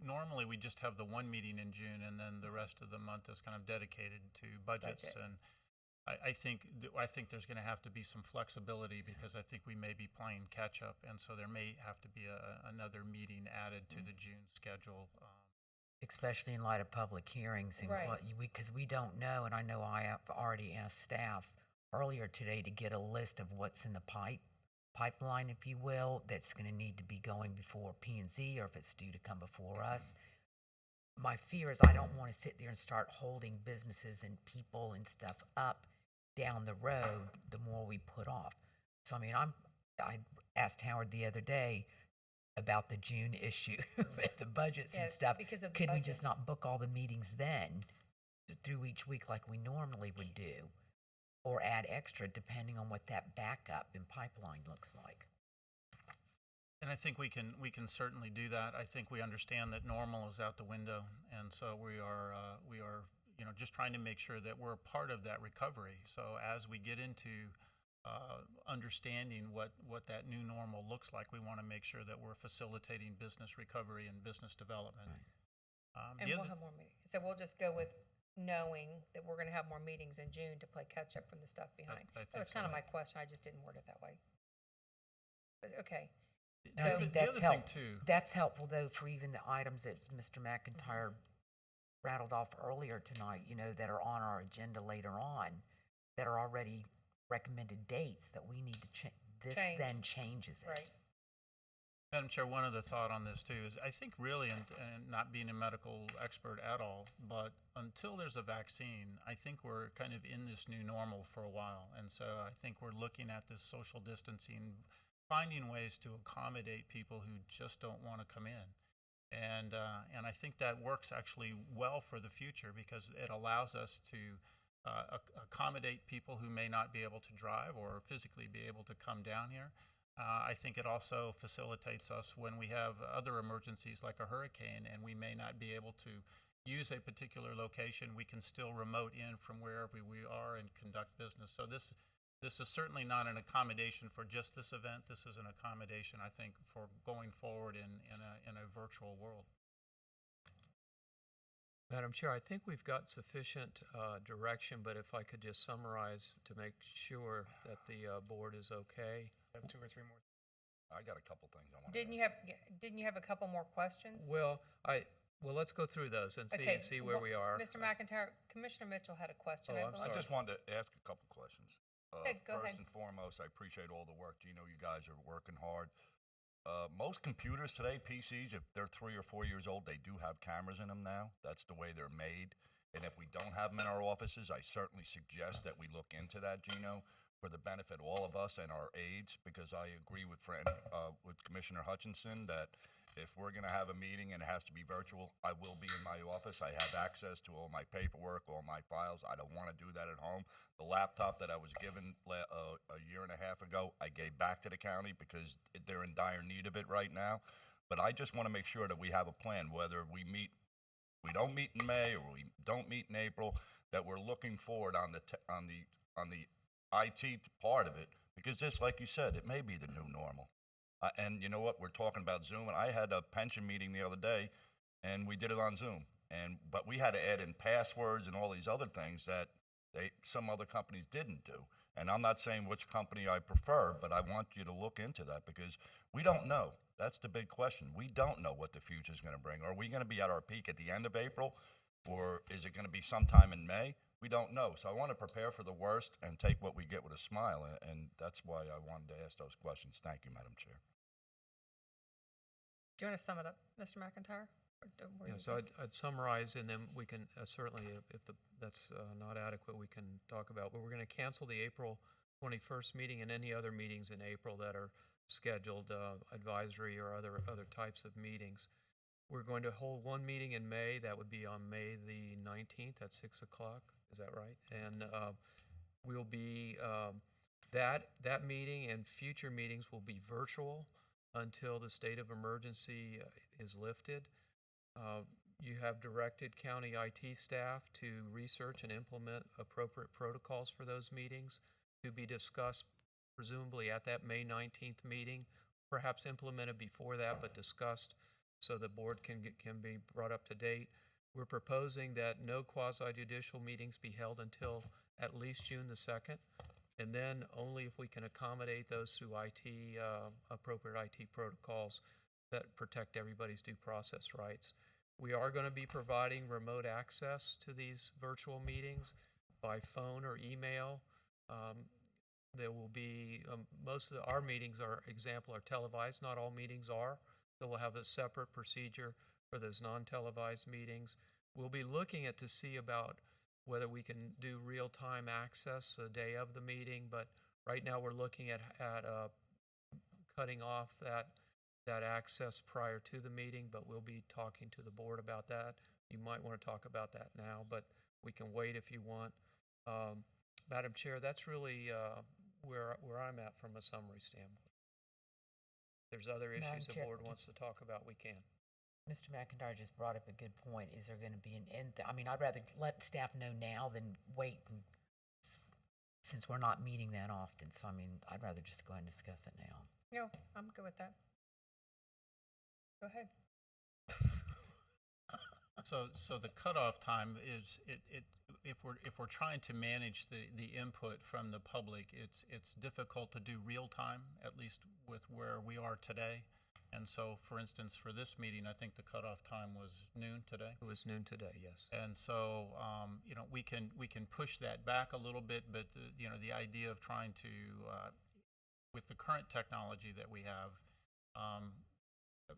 normally we just have the one meeting in June, and then the rest of the month is kind of dedicated to budgets. Budget. And I think there's going to have to be some flexibility, because I think we may be playing catch up, and so there may have to be another meeting added to the June schedule. Especially in light of public hearings and Right. because we don't know, and I know I have already asked staff earlier today to get a list of what's in the pipeline, if you will, that's going to need to be going before P&Z, or if it's due to come before us. My fear is I don't want to sit there and start holding businesses and people and stuff up down the road the more we put off. So I mean, I asked Howard the other day about the June issue with the budgets and Yes, stuff. because of the Could we budget. just not book all the meetings then through each week like we normally would do, or add extra depending on what that backup and pipeline looks like? And I think we can certainly do that. I think we understand that normal is out the window, and so we are just trying to make sure that we're a part of that recovery. So as we get into understanding what that new normal looks like, we want to make sure that we're facilitating business recovery and business development. And we'll have more meetings. So we'll just go with knowing that we're going to have more meetings in June to play catch up from the stuff behind. I That was think kind of so. my question. I just didn't word it that way. But, okay. And I So- think the that's other thing helpful. too, That's helpful though for even the items that Mr. McIntyre rattled off earlier tonight, that are on our agenda later on, that are already recommended dates that we need to change. This Change. then changes it. Right. Madam Chair, one other thought on this too is, I think really, and not being a medical expert at all, but until there's a vaccine, I think we're kind of in this new normal for a while. And so I think we're looking at this social distancing, finding ways to accommodate people who just don't want to come in. And I think that works actually well for the future, because it allows us to accommodate people who may not be able to drive or physically be able to come down here. I think it also facilitates us when we have other emergencies like a hurricane, and we may not be able to use a particular location. We can still remote in from wherever we are and conduct business. So this is certainly not an accommodation for just this event. This is an accommodation, I think, for going forward in a virtual world. Madam Chair, I think we've got sufficient direction, but if I could just summarize to make sure that the board is okay. Have 2 or 3 more. I got a couple things I want to Didn't you have a couple more questions? Well, let's go through those and see where well, we are. Mr. McIntyre, Commissioner Mitchell had a question. Oh, I I'm believe. I just wanted to ask a couple questions. Okay, go First ahead. and foremost, I appreciate all the work. You guys are working hard. Most computers today, PCs, if they're 3 or 4 years old, they do have cameras in them now. That's the way they're made. And if we don't have them in our offices, I certainly suggest that we look into that, Gino. for the benefit of all of us and our aides, because I agree with with Commissioner Hutchinson that if we're going to have a meeting and it has to be virtual, I will be in my office. I have access to all my paperwork, all my files. I don't want to do that at home. The laptop that I was given a year and a half ago, I gave back to the county because they're in dire need of it right now. But I just want to make sure that we have a plan, whether we don't meet in May or we don't meet in April, that we're looking forward on the IT part of it, because this, like you said, it may be the new normal. And you know what? We're talking about Zoom, and I had a pension meeting the other day, and we did it on Zoom. But we had to add in passwords and all these other things that some other companies didn't do. And I'm not saying which company I prefer, but I want you to look into that because we don't know. That's the big question. We don't know what the future is going to bring. Are we going to be at our peak at the end of April, or is it going to be sometime in May? We don't know. So I want to prepare for the worst and take what we get with a smile, and that's why I wanted to ask those questions. Thank you, Madam Chair. Do you want to sum it up, Mr. McIntyre? Yeah, so I'd summarize, and then we can certainly, if that's not adequate, we can talk about. But we're going to cancel the April 21st meeting and any other meetings in April that are scheduled, advisory or other types of meetings. We're going to hold one meeting in May. That would be on May the 19th at 6 o'clock. Is that right? And we'll be that meeting and future meetings will be virtual until the state of emergency is lifted. You have directed county IT staff to research and implement appropriate protocols for those meetings to be discussed presumably at that May 19th meeting, perhaps implemented before that, but discussed so the board can be brought up to date. We're proposing that no quasi-judicial meetings be held until at least June the 2nd, and then only if we can accommodate those through appropriate IT protocols that protect everybody's due process rights. We are going to be providing remote access to these virtual meetings by phone or email. There will be, most of our meetings are televised. Not all meetings are. So we'll have a separate procedure for those non-televised meetings. We'll be looking to see about whether we can do real-time access the day of the meeting, but right now we're looking at cutting off that access prior to the meeting, but we'll be talking to the board about that. You might want to talk about that now, but we can wait if you want. Madam Chair, that's really where I'm at from a summary standpoint. If there's other issues the board wants to talk about, we can. Mr. McIntyre just brought up a good point. Is there going to be an end? I mean, I'd rather let staff know now than wait, since we're not meeting that often. So, I mean, I'd rather just go ahead and discuss it now. No, I'm good with that. Go ahead. So the cutoff time is if we're trying to manage the input from the public, it's difficult to do real time, at least with where we are today. And so, for instance, for this meeting, I think the cutoff time was noon today. It was noon today, yes. And so, we can push that back a little bit, but the idea of trying to, with the current technology that we have,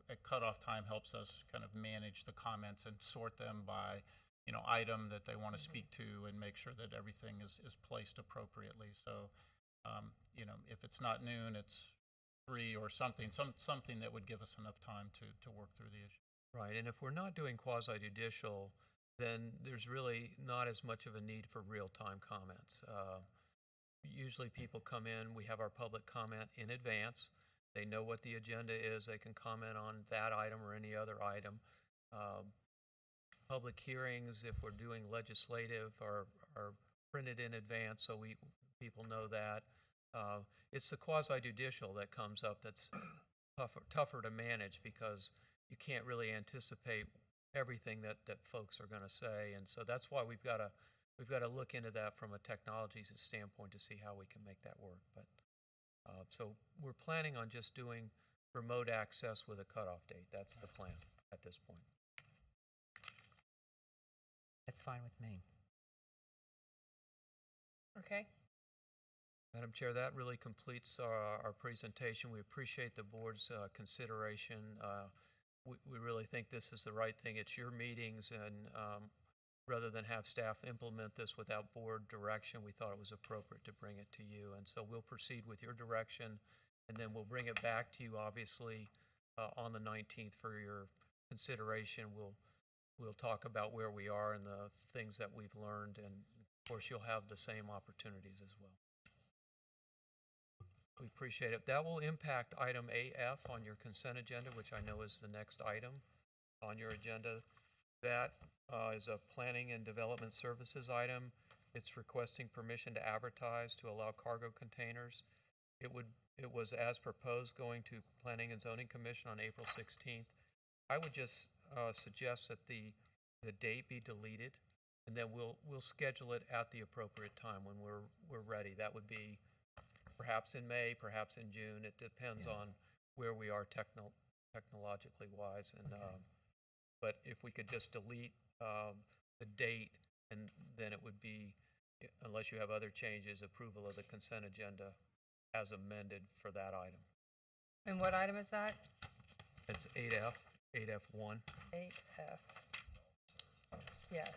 a cutoff time helps us kind of manage the comments and sort them by, item that they want to speak to and make sure that everything is placed appropriately. So, if it's not noon, it's 3 or something that would give us enough time to work through the issue. Right, and if we're not doing quasi-judicial, then there's really not as much of a need for real-time comments. Usually people come in, we have our public comment in advance. They know what the agenda is. They can comment on that item or any other item. Public hearings, if we're doing legislative, are printed in advance, so people know that. It's the quasi-judicial that comes up that's tougher to manage because you can't really anticipate everything that folks are going to say, and so that's why we've got to look into that from a technology standpoint to see how we can make that work. But so we're planning on just doing remote access with a cutoff date. That's the plan at this point. That's fine with me. Okay. Madam Chair, that really completes our presentation. We appreciate the board's consideration. We really think this is the right thing. It's your meetings, and rather than have staff implement this without board direction, we thought it was appropriate to bring it to you. And so we'll proceed with your direction, and then we'll bring it back to you, obviously, on the 19th for your consideration. We'll talk about where we are and the things that we've learned, and of course, you'll have the same opportunities as well. We appreciate it. That will impact item AF on your consent agenda, which I know is the next item on your agenda. That is a planning and development services item. It's requesting permission to advertise to allow cargo containers. It was as proposed going to Planning and Zoning Commission on April 16th. I would just suggest that the date be deleted, and then we'll schedule it at the appropriate time when we're ready. That would be perhaps in May, perhaps in June. It depends on where we are technologically wise. And but if we could just delete the date, and then it would be, unless you have other changes, approval of the consent agenda as amended for that item. And what item is that? It's 8F, 8F1. 8F. Yes.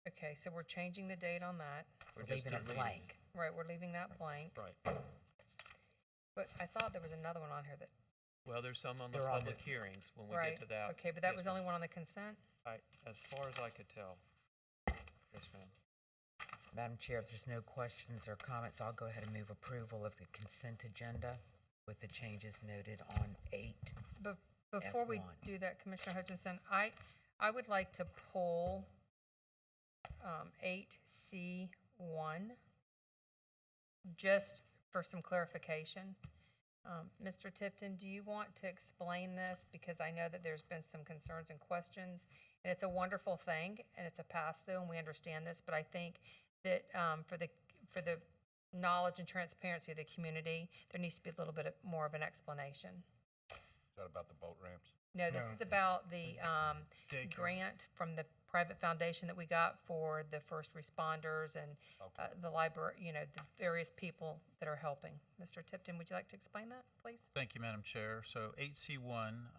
Okay, so we're changing the date on that. We're We're just leaving it deleting blank. Right, we're leaving that blank. Right. But I thought there was another one on here that, Well, there's some on the They're on public the- hearings when we right. get to that. Okay, but that Yes, was ma'am. only one on the consent? As far as I could tell. Yes, ma'am. Madam Chair, if there's no questions or comments, I'll go ahead and move approval of the consent agenda with the changes noted on 8. Before we F1. do that, Commissioner Hutchinson, I would like to pull 8C1, just for some clarification. Mr. Tipton, do you want to explain this? Because I know that there's been some concerns and questions, and it's a wonderful thing, and it's a pass-through, and we understand this, but I think that for the knowledge and transparency of the community, there needs to be a little bit more of an explanation. Is that about the boat ramps? No, this No. is about the Daycare. grant from the private foundation that we got for the first responders and Okay. the library, the various people that are helping. Mr. Tipton, would you like to explain that, please? Thank you, Madam Chair. So 8C1,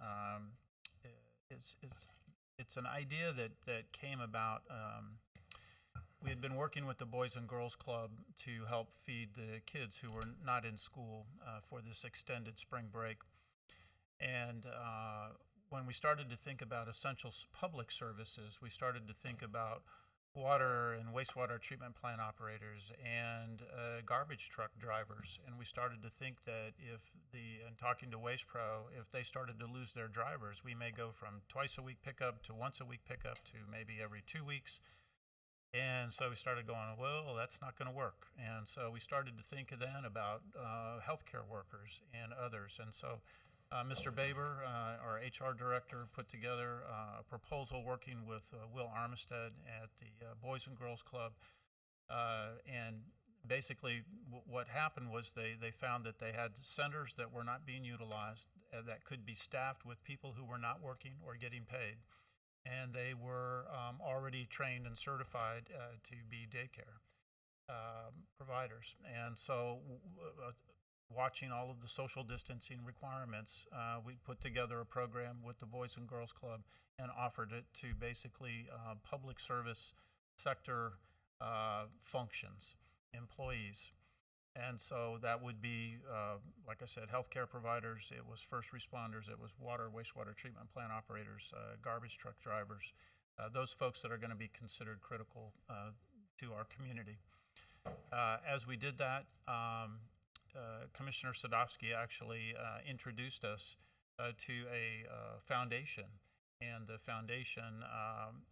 it's an idea that came about. We had been working with the Boys and Girls Club to help feed the kids who were not in school for this extended spring break. And when we started to think about essential public services, we started to think about water and wastewater treatment plant operators and garbage truck drivers. And we started to think that and talking to Waste Pro, if they started to lose their drivers, we may go from twice a week pickup to once a week pickup to maybe every 2 weeks. And so we started going, well, that's not going to work. And so we started to think then about healthcare workers and others. And so Mr. Baber, our HR director, put together a proposal working with Will Armistead at the Boys and Girls Club. And basically what happened was they found that they had centers that were not being utilized that could be staffed with people who were not working or getting paid. And they were already trained and certified to be daycare providers. And so watching all of the social distancing requirements, we put together a program with the Boys and Girls Club and offered it to basically public service sector functions, employees. And so that would be, like I said, healthcare providers, it was first responders, it was water, wastewater treatment plant operators, garbage truck drivers, those folks that are going to be considered critical to our community. As we did that, Commissioner Sadowski actually introduced us to a foundation. And the foundation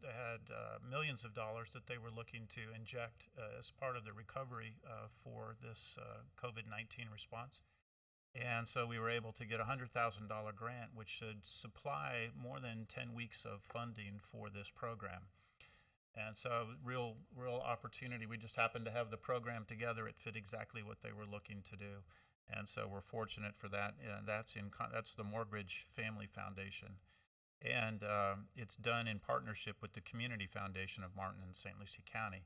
had millions of dollars that they were looking to inject as part of the recovery for this COVID-19 response. And so we were able to get a $100,000 grant, which should supply more than 10 weeks of funding for this program. And so real opportunity. We just happened to have the program together. It fit exactly what they were looking to do. And so we're fortunate for that. And that's the Mortgage Family Foundation. And it's done in partnership with the Community Foundation of Martin and St. Lucie County.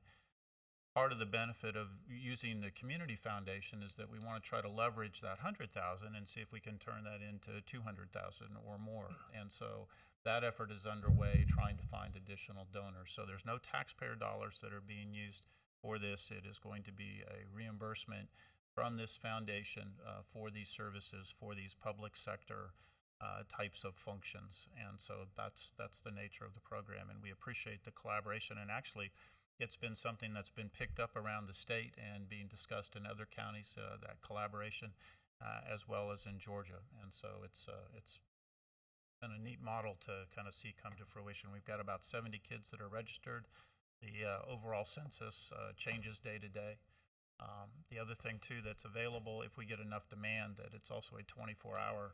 Part of the benefit of using the Community Foundation is that we want to try to leverage that $100,000 and see if we can turn that into $200,000 or more. And so that effort is underway, trying to find additional donors. So there's no taxpayer dollars that are being used for this. It is going to be a reimbursement from this foundation for these services, for these public sector types of functions. And so that's the nature of the program, and we appreciate the collaboration. And actually, it's been something that's been picked up around the state and being discussed in other counties, that collaboration, as well as in Georgia. And so it's been a neat model to kind of see come to fruition. We've got about 70 kids that are registered. The overall census changes day to day. The other thing too that's available, if we get enough demand, that it's also a 24-hour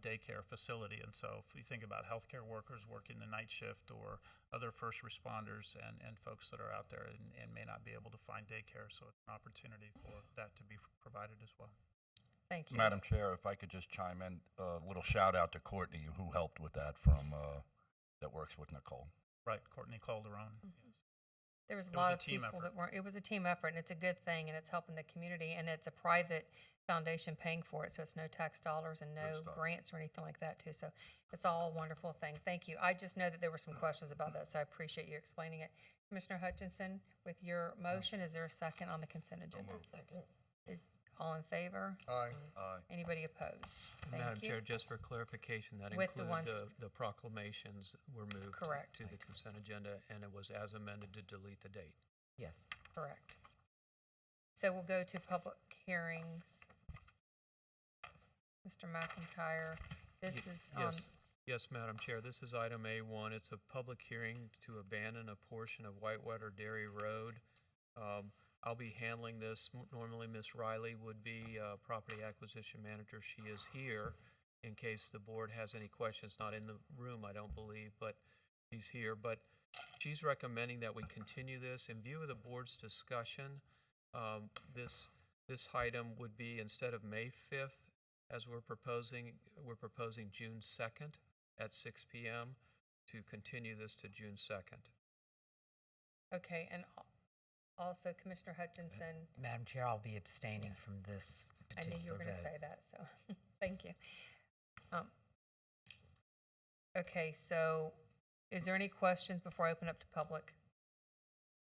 daycare facility. And so if we think about healthcare workers working the night shift or other first responders and folks that are out there and may not be able to find daycare, so it's an opportunity for that to be provided as well. Thank you. Madam Chair, if I could just chime in, a little shout out to Courtney, who helped with that from, that works with Nicole. Right, Courtney Calderon. Yes. There was a It was lot a of team people effort. that weren't, it was a team effort, and it's a good thing, and it's helping the community, and it's a private foundation paying for it, so it's no tax dollars and no stuff. grants or anything like that too. So it's all a wonderful thing. Thank you. I just know that there were some questions about that, so I appreciate you explaining it. Commissioner Hutchinson, with your motion, is there a second on the consent agenda? Is all in favor? Aye. Aye. Anybody opposed? Thank Madam you. Chair, just for clarification, that With the included ones- the proclamations were moved Correct. to the consent agenda, and it was as amended to delete the date. Yes. Correct. So we'll go to public hearings. Mr. McIntyre, this Ye- is, Yes, Madam Chair, this is item A1. It's a public hearing to abandon a portion of Whitewater Dairy Road. I'll be handling this. Normally, Ms. Riley would be property acquisition manager. She is here in case the board has any questions. Not in the room, I don't believe, but she's here. But she's recommending that we continue this. In view of the board's discussion, this item would be, instead of May 5th, as we're proposing June 2nd at 6 p.m. to continue this to June 2nd. okay, and also Commissioner Hutchinson, Madam Chair, I'll be abstaining from this I knew particular you were going to vote. say that, so thank you. Okay, so is there any questions before I open up to public?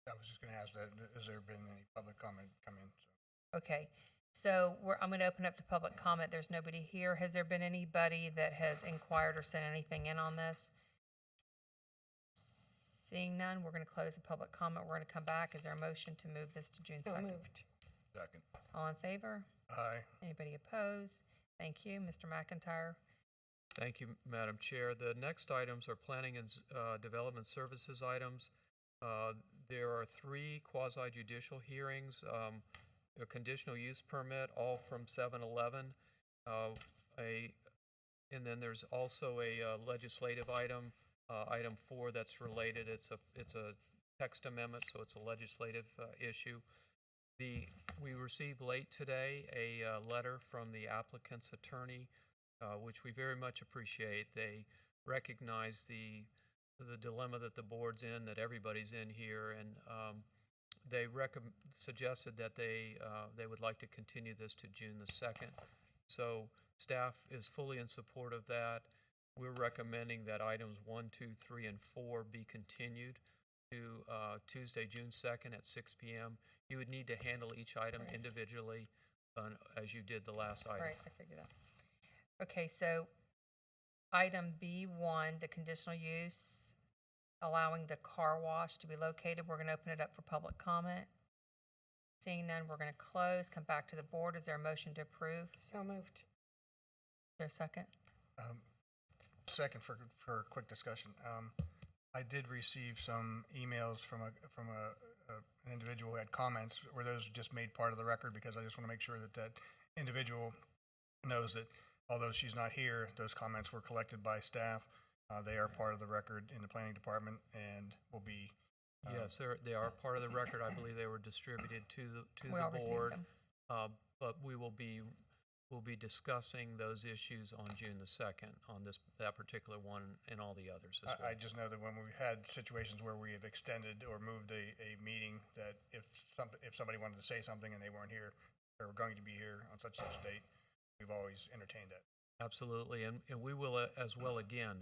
I was just going to ask that, has there been any public comment come in? Okay, so I'm going to open up to public comment. There's nobody here. Has there been anybody that has inquired or sent anything in on this? Seeing none, we're going to close the public comment. We're going to come back. Is there a motion to move this to June 2nd? Second. All in favor? Aye. Anybody opposed? Thank you. Mr. McIntyre? Thank you, Madam Chair. The next items are planning and development services items. There are 3 quasi-judicial hearings, a conditional use permit, all from 7-Eleven. And then there's also a legislative item, item 4 that's related. It's a text amendment, so it's a legislative issue. We received late today a letter from the applicant's attorney, which we very much appreciate. They recognize the dilemma that the board's in, that everybody's in here, and they suggested that they would like to continue this to June the 2nd. So staff is fully in support of that. We're recommending that items 1, 2, 3, and 4 be continued to Tuesday, June 2nd at 6 p.m. You would need to handle each item Right. individually, as you did the last item. Right, I figured that. Okay, so item B1, the conditional use, allowing the car wash to be located. We're going to open it up for public comment. Seeing none, we're going to close, come back to the board. Is there a motion to approve? So moved. Is there a second? Second for a quick discussion. I did receive some emails from an individual who had comments. Were those just made part of the record? Because I just want to make sure that individual knows that although she's not here, those comments were collected by staff. They are part of the record in the planning department and will be. Yes, they are part of the record. I believe they were distributed to We all the received board. them. But we'll be discussing those issues on June the 2nd on that particular one and all the others as well. I just know that when we've had situations where we have extended or moved a meeting, that if somebody wanted to say something and they weren't here, or were going to be here on such a date, we've always entertained that. Absolutely, and we will as well again.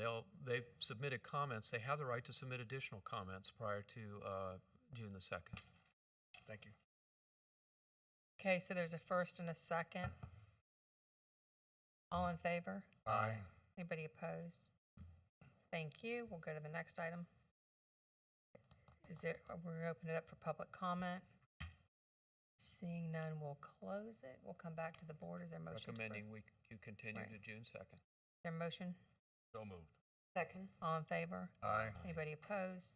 They've submitted comments. They have the right to submit additional comments prior to June the 2nd. Thank you. Okay, so there's a first and a second. All in favor? Aye. Anybody opposed? Thank you. We'll go to the next item. We're gonna open it up for public comment. Seeing none, we'll close it. We'll come back to the board. Is there a motion? Recommending you continue Right. to June 2nd. Is there a motion? So moved. Second. All in favor? Aye. Anybody opposed?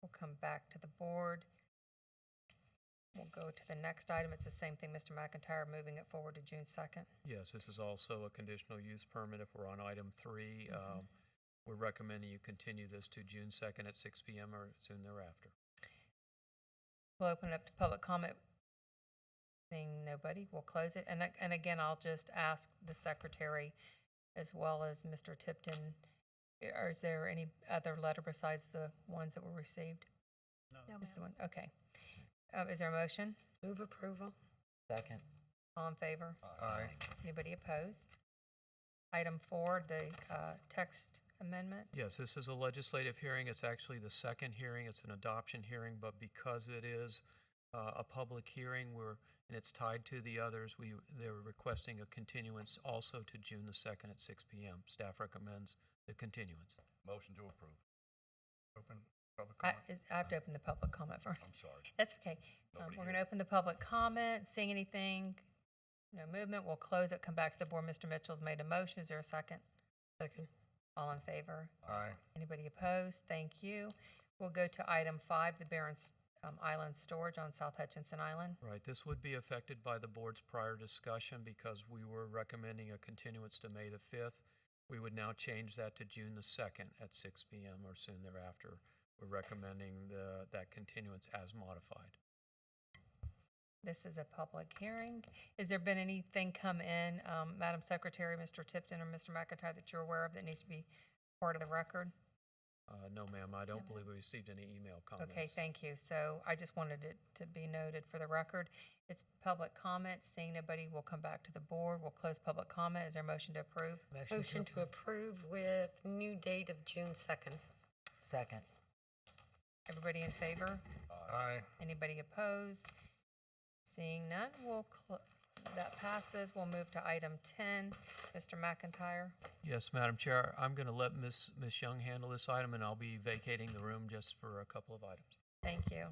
We'll come back to the board. We'll go to the next item. It's the same thing, Mr. McIntyre, moving it forward to June 2nd. Yes, this is also a conditional use permit. If we're on item 3, we're recommending you continue this to June 2nd at 6 p.m. or soon thereafter. We'll open it up to public comment. Seeing nobody, we'll close it. And again, I'll just ask the secretary as well as Mr. Tipton, is there any other letter besides the ones that were received? No, Just the ma'am. one, okay. Is there a motion? Move approval. Second. All in favor? Aye. Anybody opposed? Item 4, the text amendment. Yes, this is a legislative hearing. It's actually the second hearing. It's an adoption hearing, but because it is a public hearing, and it's tied to the others, they're requesting a continuance also to June the 2nd at 6 p.m. Staff recommends the continuance. Motion to approve. Open public I comment. I have to open the public comment first. I'm sorry. That's okay. Nobody We're here. going to open the public comment. Seeing anything, no movement, we'll close it, come back to the board. Mr. Mitchell's made a motion. Is there a second? Second. All in favor? Aye. Anybody opposed? Thank you. We'll go to item 5, the Barron's Island storage on South Hutchinson Island. Right, this would be affected by the board's prior discussion because we were recommending a continuance to May the 5th. We would now change that to June the 2nd at 6 p.m. or soon thereafter. We're recommending that continuance as modified. This is a public hearing. Has there been anything come in, Madam Secretary, Mr. Tipton or Mr. McIntyre, that you're aware of that needs to be part of the record? No, ma'am, I don't believe we received any email comments. Okay, thank you. So I just wanted it to be noted for the record. It's public comment. Seeing nobody, we'll come back to the board. We'll close public comment. Is there a motion to approve? Motion to approve with new date of June 2nd. Second. Everybody in favor? Aye. Anybody opposed? Seeing none, that passes. We'll move to item 10. Mr. McIntyre? Yes, Madam Chair, I'm going to let Ms. Young handle this item, and I'll be vacating the room just for a couple of items. Thank you.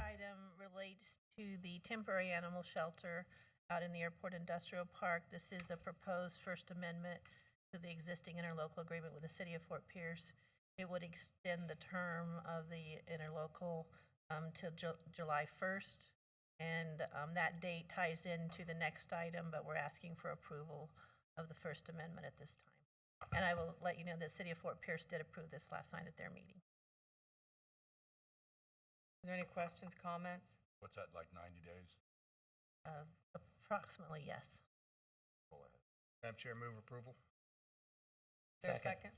Item relates to the temporary animal shelter out in the Airport Industrial Park. This is a proposed First Amendment to the existing interlocal agreement with the City of Fort Pierce. It would extend the term of the interlocal till July 1st, and that date ties into the next item, but we're asking for approval of the First Amendment at this time. And I will let you know that City of Fort Pierce did approve this last night at their meeting. Is there any questions, comments? What's that, like 90 days? Approximately, yes. Go ahead. Madam Chair, move approval. Is there a Second. second?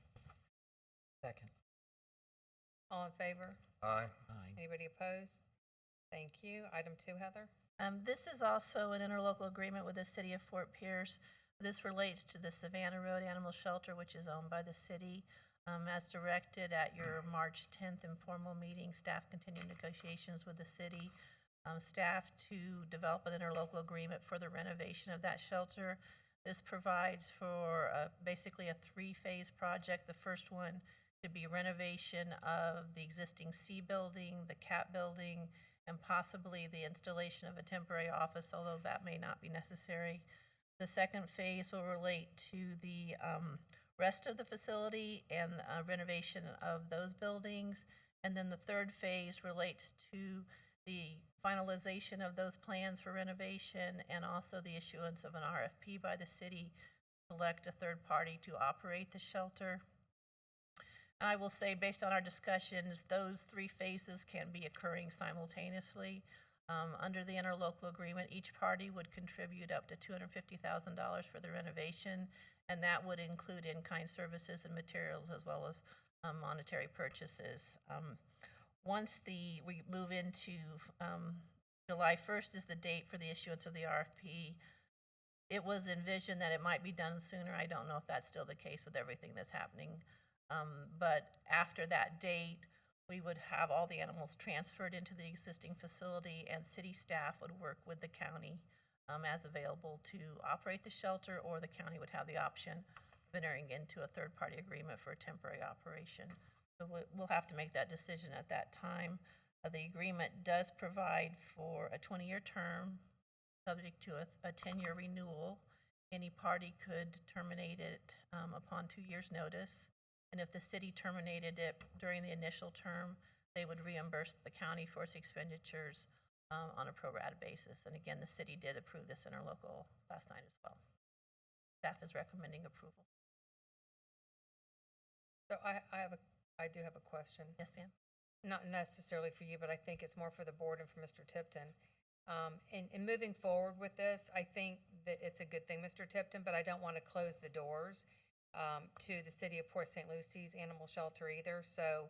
Second. All in favor? Aye. Aye. Anybody opposed? Thank you. Item 2, Heather? This is also an interlocal agreement with the City of Fort Pierce. This relates to the Savannah Road Animal Shelter, which is owned by the city. As directed at your March 10th informal meeting, staff continued negotiations with the city staff to develop an interlocal agreement for the renovation of that shelter. This provides for basically a 3-phase project. The first one to be renovation of the existing C building, the CAP building, and possibly the installation of a temporary office, although that may not be necessary. The second phase will relate to the rest of the facility and renovation of those buildings. And then the third phase relates to the finalization of those plans for renovation and also the issuance of an RFP by the city to select a third party to operate the shelter. And I will say, based on our discussions, those 3 phases can be occurring simultaneously. Under the interlocal agreement, each party would contribute up to $250,000 for the renovation, and that would include in-kind services and materials as well as monetary purchases. once we move into July 1st is the date for the issuance of the RFP. It was envisioned that it might be done sooner. I don't know if that's still the case with everything that's happening. But after that date, we would have all the animals transferred into the existing facility, and city staff would work with the county as available to operate the shelter, or the county would have the option of entering into a third-party agreement for a temporary operation. So we'll have to make that decision at that time. The agreement does provide for a 20-year term, subject to a 10-year renewal. Any party could terminate it upon 2 years' notice. And if the city terminated it during the initial term, they would reimburse the county for its expenditures on a pro rata basis. And again, the city did approve this interlocal last night as well. Staff is recommending approval. So I do have a question. Yes, ma'am? Not necessarily for you, but I think it's more for the board and for Mr. Tipton. In moving forward with this, I think that it's a good thing, Mr. Tipton, but I don't want to close the doors to the city of Port St. Lucie's animal shelter either. So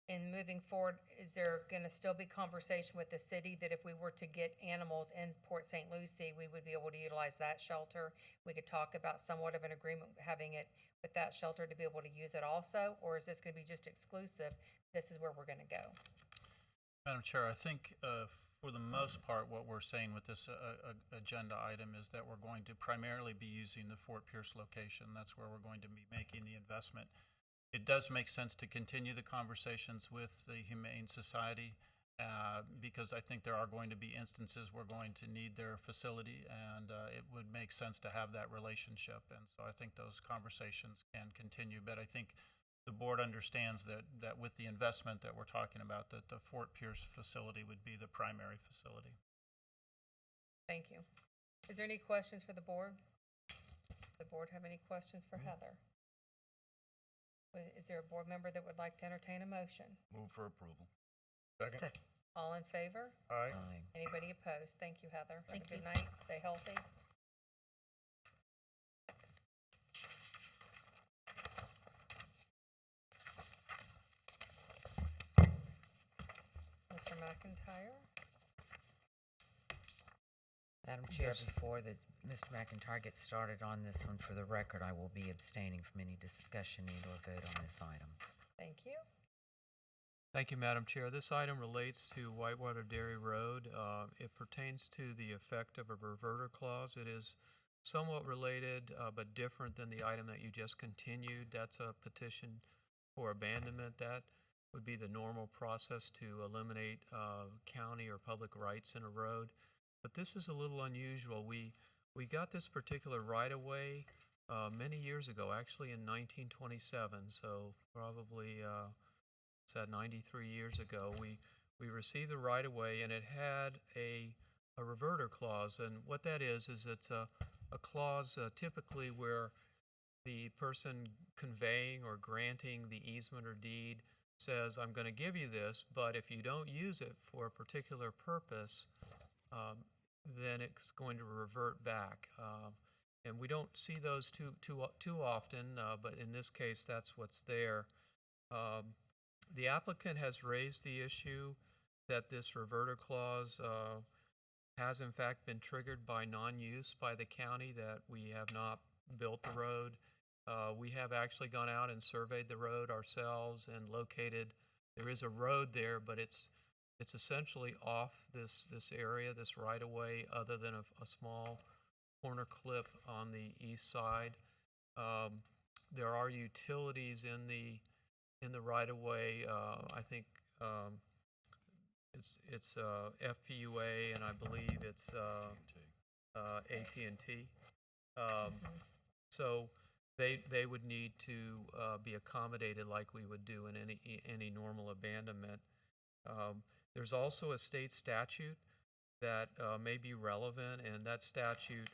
in moving forward, is there going to still be conversation with the city that if we were to get animals in Port St. Lucie, we would be able to utilize that shelter? We could talk about somewhat of an agreement having it with that shelter to be able to use it also? Or is this going to be just exclusive? This is where we're going to go. Madam Chair, I think for the most part, what we're saying with this agenda item is that we're going to primarily be using the Fort Pierce location. That's where we're going to be making the investment. It does make sense to continue the conversations with the Humane Society because I think there are going to be instances we're going to need their facility, and it would make sense to have that relationship. And so I think those conversations can continue. But I think the board understands that with the investment that we're talking about, that the Fort Pierce facility would be the primary facility. Thank you. Is there any questions for the board? Does the board have any questions for Heather? Is there a board member that would like to entertain a motion? Move for approval. Second? All in favor? Aye. Aye. Anybody opposed? Thank you, Heather. Thank Have a good you. night. Stay healthy. Mr. McIntyre? Madam Chair, before Mr. McIntyre gets started on this one, for the record, I will be abstaining from any discussion and/or vote on this item. Thank you. Thank you, Madam Chair. This item relates to Whitewater Dairy Road. It pertains to the effect of a reverter clause. It is somewhat related, but different than the item that you just continued. That's a petition for abandonment. That would be the normal process to eliminate county or public rights in a road. But this is a little unusual. We got this particular right-of-way many years ago, actually in 1927, so probably 93 years ago. We received the right-of-way, and it had a reverter clause. And what that is it's a clause typically where the person conveying or granting the easement or deed says, I'm going to give you this, but if you don't use it for a particular purpose, then it's going to revert back. And we don't see those too often, but in this case, that's what's there. The applicant has raised the issue that this reverter clause has in fact been triggered by non-use by the county, that we have not built the road. We have actually gone out and surveyed the road ourselves and located, there is a road there, but it's essentially off this area, this right-of-way, other than a small corner clip on the east side. There are utilities in the right-of-way. I think it's FPUA, and I believe it's AT&T. So they would need to be accommodated like we would do in any normal abandonment. There's also a state statute that may be relevant, and that statute,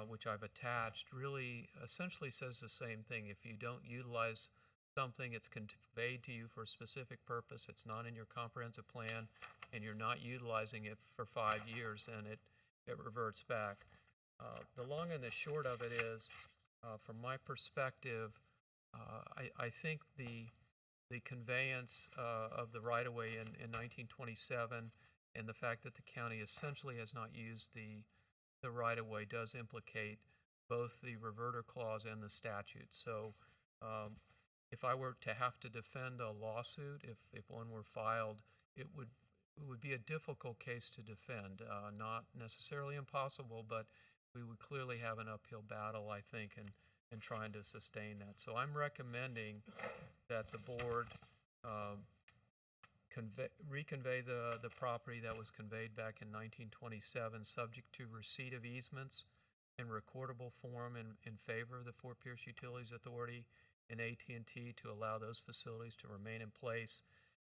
which I've attached, really essentially says the same thing. If you don't utilize something, it's conveyed to you for a specific purpose, it's not in your comprehensive plan, and you're not utilizing it for 5 years, then it reverts back. The long and the short of it is, from my perspective, I think the the conveyance of the right-of-way in 1927 and the fact that the county essentially has not used the right-of-way does implicate both the reverter clause and the statute. So if I were to have to defend a lawsuit, if one were filed, it would be a difficult case to defend. Not necessarily impossible, but we would clearly have an uphill battle, I think, in trying to sustain that. So I'm recommending that the board reconvey the property that was conveyed back in 1927, subject to receipt of easements in recordable form in favor of the Fort Pierce Utilities Authority and AT&T to allow those facilities to remain in place.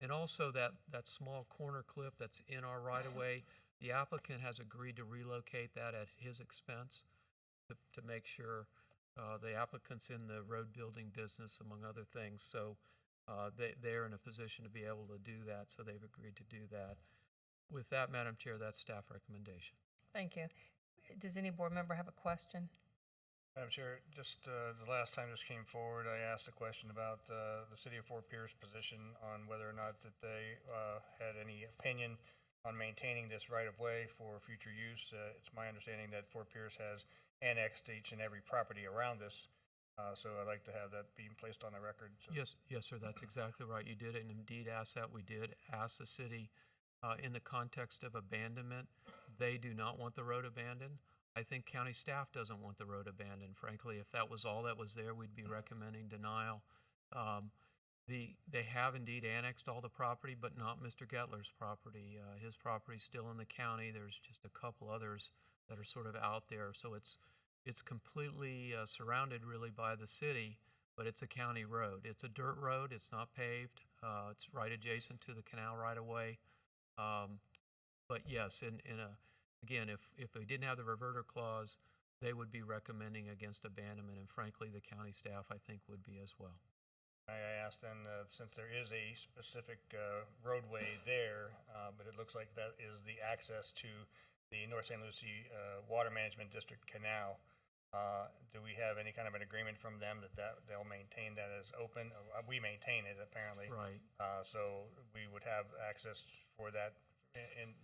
And also that small corner clip that's in our right-of-way, the applicant has agreed to relocate that at his expense to make sure the applicant's in the road building business, among other things. So they're in a position to be able to do that, so they've agreed to do that. With that, Madam Chair, that's staff recommendation. Thank you. Does any board member have a question? Madam Chair, just the last time this came forward, I asked a question about the city of Fort Pierce position on whether or not that they had any opinion on maintaining this right-of-way for future use. It's my understanding that Fort Pierce has annexed each and every property around this, so I'd like to have that being placed on the record. So. Yes, sir, that's exactly right. You did and indeed ask that. We did ask the city in the context of abandonment. They do not want the road abandoned. I think county staff doesn't want the road abandoned. Frankly, if that was all that was there, we'd be recommending denial. They have indeed annexed all the property, but not Mr. Gettler's property. His property's still in the county. There's just a couple others that are sort of out there. So it's completely surrounded really by the city, but it's a county road. It's a dirt road. It's not paved. It's right adjacent to the canal right away. But yes, again, if we didn't have the reverter clause, they would be recommending against abandonment, and frankly, the county staff, I think, would be as well. I asked then, since there is a specific roadway there, but it looks like that is the access to the North St. Lucie Water Management District Canal, do we have any kind of an agreement from them that they'll maintain that as open? We maintain it, apparently. Right. So we would have access for that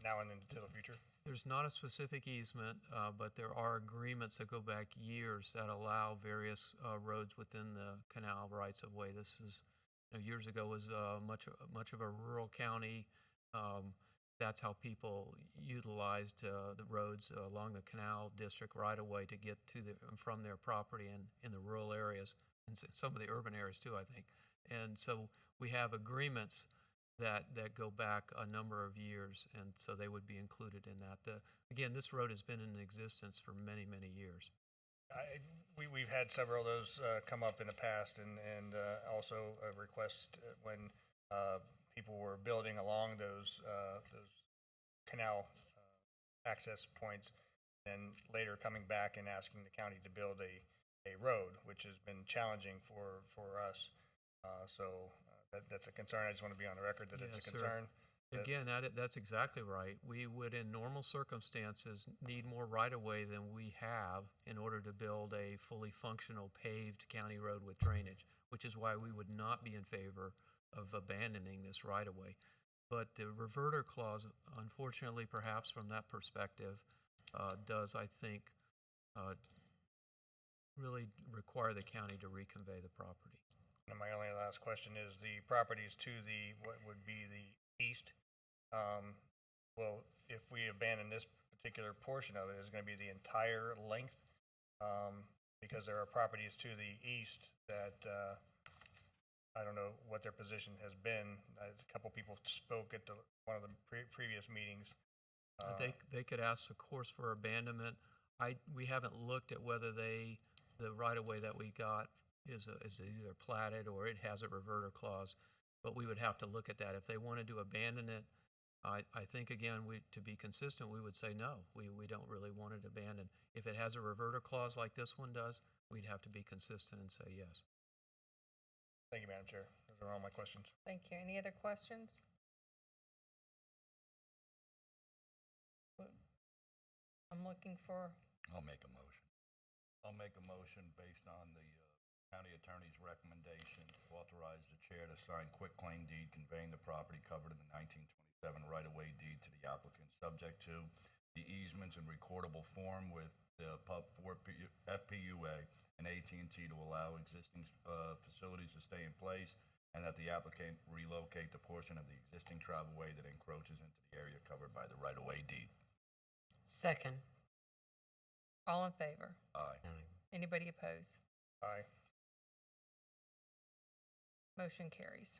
now and into the future? There's not a specific easement, but there are agreements that go back years that allow various roads within the canal rights of way. This is, years ago was much of a rural county. That's how people utilized the roads along the canal district right away to get to from their property in the rural areas and some of the urban areas too, I think. And so we have agreements that go back a number of years, and so they would be included in that. Again, this road has been in existence for many, many years. We've had several of those come up in the past, and also a request when people were building along those canal access points, and later coming back and asking the county to build a road, which has been challenging for us. So that's a concern. I just want to be on the record that it's a concern. Again, that's exactly right. We would, in normal circumstances, need more right-of-way than we have in order to build a fully functional paved county road with drainage, which is why we would not be in favor of abandoning this right-of-way. But the reverter clause, unfortunately, perhaps from that perspective, does, I think, really require the county to reconvey the property. And my only last question is the properties to what would be the east. Well, if we abandon this particular portion of it, is it going to be the entire length? Because there are properties to the east that I don't know what their position has been. A couple people spoke at one of the previous meetings. They could ask the course for abandonment. We haven't looked at whether the right-of-way that we got is either platted or it has a reverter clause, but we would have to look at that. If they wanted to abandon it, I think, again, to be consistent, we would say no. We don't really want it abandoned. If it has a reverter clause like this one does, we'd have to be consistent and say yes. Thank you, Madam Chair. Those are all my questions. Thank you. Any other questions? I'm looking for. I'll make a motion. I'll make a motion based on the County Attorney's recommendation to authorize the chair to sign quitclaim deed conveying the property covered in the 1927 right-of-way deed to the applicant, subject to the easements in recordable form with the Pub 4 FPUA and AT&T to allow existing facilities to stay in place, and that the applicant relocate the portion of the existing travelway that encroaches into the area covered by the right-of-way deed. Second. All in favor? Aye. Anybody opposed? Aye. Motion carries.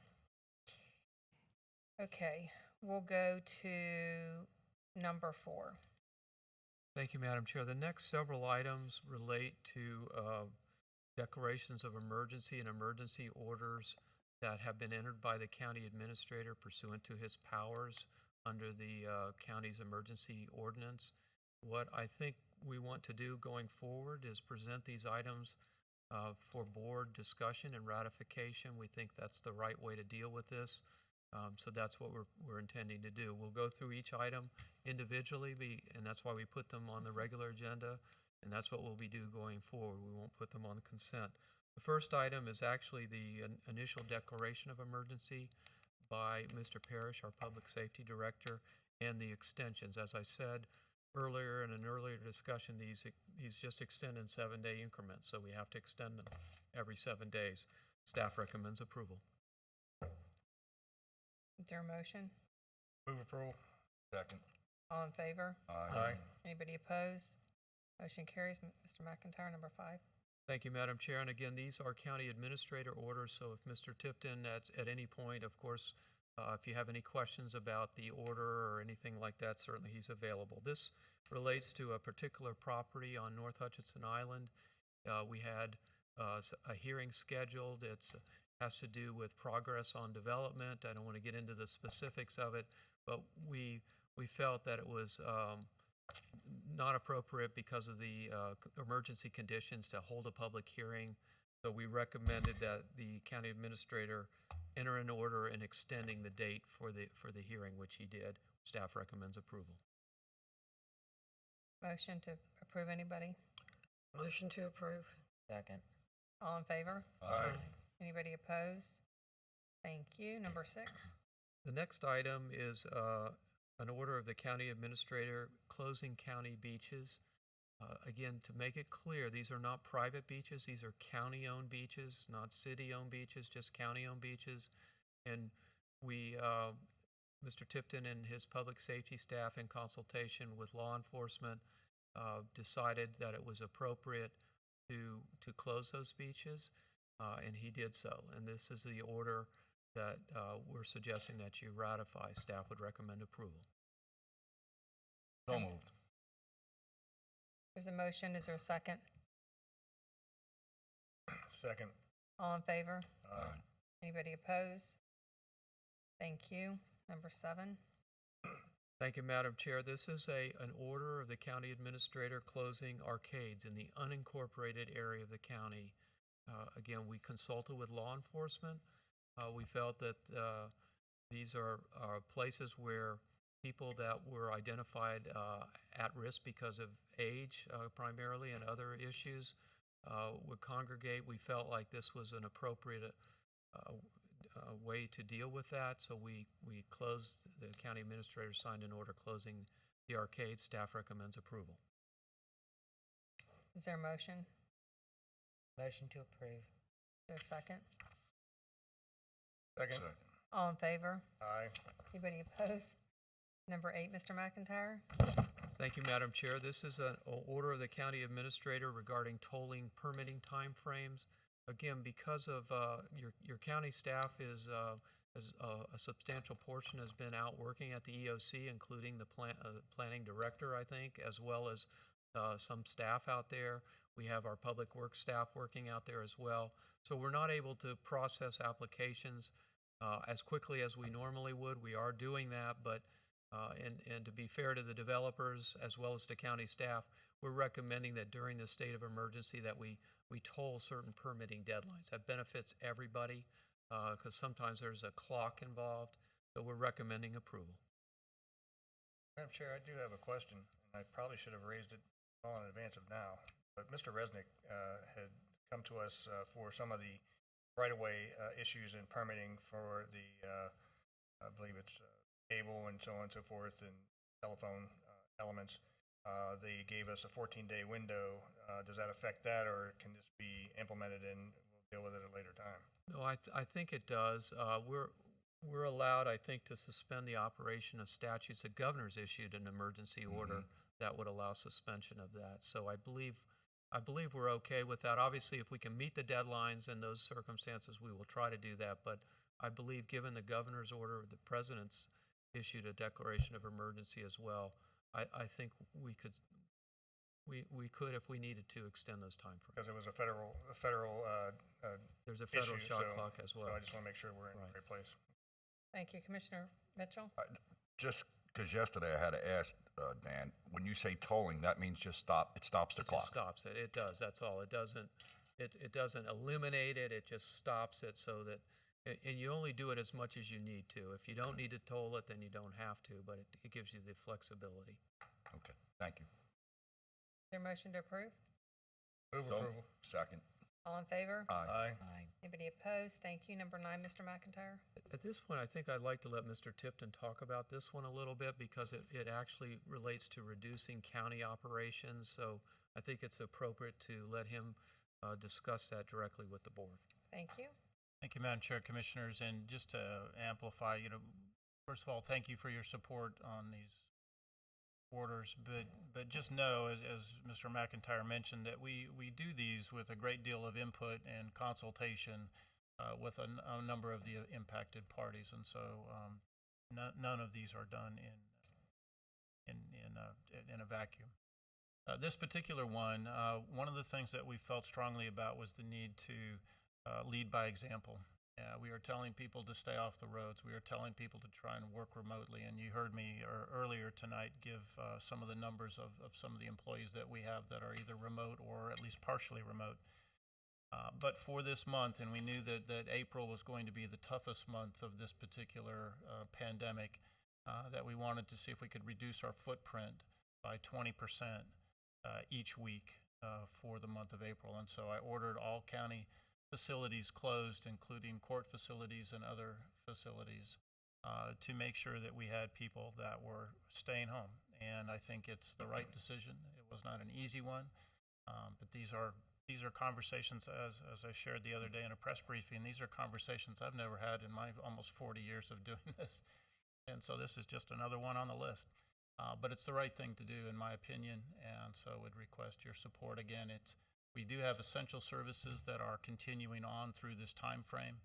Okay, we'll go to number 4. Thank you, Madam Chair. The next several items relate to declarations of emergency and emergency orders that have been entered by the county administrator pursuant to his powers under the county's emergency ordinance. What I think we want to do going forward is present these items for board discussion and ratification. We think that's the right way to deal with this. So that's what we're intending to do. We'll go through each item individually, and that's why we put them on the regular agenda, and that's what we'll be doing going forward. We won't put them on consent. The first item is actually the initial declaration of emergency by Mr. Parrish, our Public Safety Director, and the extensions. As I said earlier in an earlier discussion, these just extend in 7-day increments, so we have to extend them every 7 days. Staff recommends approval. Is there a motion? Move approval. Second. All in favor? Aye. Anybody opposed? Motion carries. Mr. McIntyre, number 5. Thank you, Madam Chair. And again, these are county administrator orders, so if Mr. Tipton at any point, of course, if you have any questions about the order or anything like that, certainly he's available. This relates to a particular property on North Hutchinson Island. We had a hearing scheduled. It has to do with progress on development. I don't want to get into the specifics of it, but we felt that it was not appropriate because of the emergency conditions to hold a public hearing. So we recommended that the county administrator enter an order in extending the date for the hearing, which he did. Staff recommends approval. Motion to approve, anybody? Motion to approve. Second. All in favor? Aye. Anybody opposed? Thank you. Number 6. The next item is an order of the county administrator closing county beaches. Again, to make it clear, these are not private beaches. These are county-owned beaches, not city-owned beaches, just county-owned beaches. And we, Mr. Tipton and his public safety staff in consultation with law enforcement decided that it was appropriate to close those beaches, and he did so. And this is the order that we're suggesting that you ratify. Staff would recommend approval. So moved. There's a motion. Is there a second? Second. All in favor? Aye. Anybody opposed? Thank you. Number 7. Thank you, Madam Chair. This is an order of the county administrator closing arcades in the unincorporated area of the county. Again, we consulted with law enforcement. We felt that these are places where people that were identified at risk because of age primarily and other issues would congregate. We felt like this was an appropriate way to deal with that, so we closed, the county administrator signed an order closing the arcade. Staff recommends approval. Is there a motion? Motion to approve. Is there a second? Second. All in favor? Aye. Anybody opposed? Number 8, Mr. McIntyre. Thank you, Madam Chair. This is an order of the county administrator regarding tolling permitting timeframes. Again, because of your county staff is a substantial portion has been out working at the EOC, including the planning director, I think, as well as some staff out there. We have our public works staff working out there as well. So we're not able to process applications as quickly as we normally would. We are doing that, but and to be fair to the developers as well as to county staff, we're recommending that during the state of emergency that we toll certain permitting deadlines. That benefits everybody because sometimes there's a clock involved. So we're recommending approval. Madam Chair, I do have a question, and I probably should have raised it well in advance of now. But Mr. Resnick had come to us for some of the right-of-way issues and permitting for the, I believe it's cable and so on and so forth, and telephone elements. They gave us a 14-day window. Does that affect that, or can this be implemented and we'll deal with it at a later time? No, I think it does. We're allowed, I think, to suspend the operation of statutes. The governor's issued an emergency order that would allow suspension of that. So I believe we're okay with that. Obviously, if we can meet the deadlines in those circumstances, we will try to do that. But I believe, given the governor's order, the president's issued a declaration of emergency as well. I think we could, if we needed to, extend those timeframes. Because it was a federal There's a federal issue, shot so- clock as well. So I just want to make sure we're in Right. the right place. Thank you. Commissioner Mitchell? Just because yesterday I had to ask Dan, when you say tolling, that means just it stops the It clock. just stops it. It does. That's all. It doesn't eliminate it. It just stops it so that, and you only do it as much as you need to. If you don't need to toll it, then you don't have to, but it gives you the flexibility. Okay, thank you. Is there a motion to approve? Move So, approval. second. All in favor? Aye. Aye. Anybody opposed? Thank you. Number 9, Mr. McIntyre. At this point, I think I'd like to let Mr. Tipton talk about this one a little bit because it actually relates to reducing county operations. So I think it's appropriate to let him discuss that directly with the board. Thank you. Thank you, Madam Chair, Commissioners, and just to amplify, first of all, thank you for your support on these orders, but just know, as Mr. McIntyre mentioned, that we do these with a great deal of input and consultation with a number of the impacted parties, and so none of these are done in a vacuum. This particular one of the things that we felt strongly about was the need to lead by example. We are telling people to stay off the roads. We are telling people to try and work remotely. And you heard me earlier tonight give some of the numbers of some of the employees that we have that are either remote or at least partially remote. But for this month, and we knew that April was going to be the toughest month of this particular pandemic, that we wanted to see if we could reduce our footprint by 20% each week for the month of April. And so I ordered all county facilities closed, including court facilities and other facilities, to make sure that we had people that were staying home. And I think it's the right decision. It was not an easy one, but these are conversations, as I shared the other day in a press briefing, these are conversations I've never had in my almost 40 years of doing this. And so this is just another one on the list. But it's the right thing to do, in my opinion, and so would request your support. Again, we do have essential services that are continuing on through this time frame,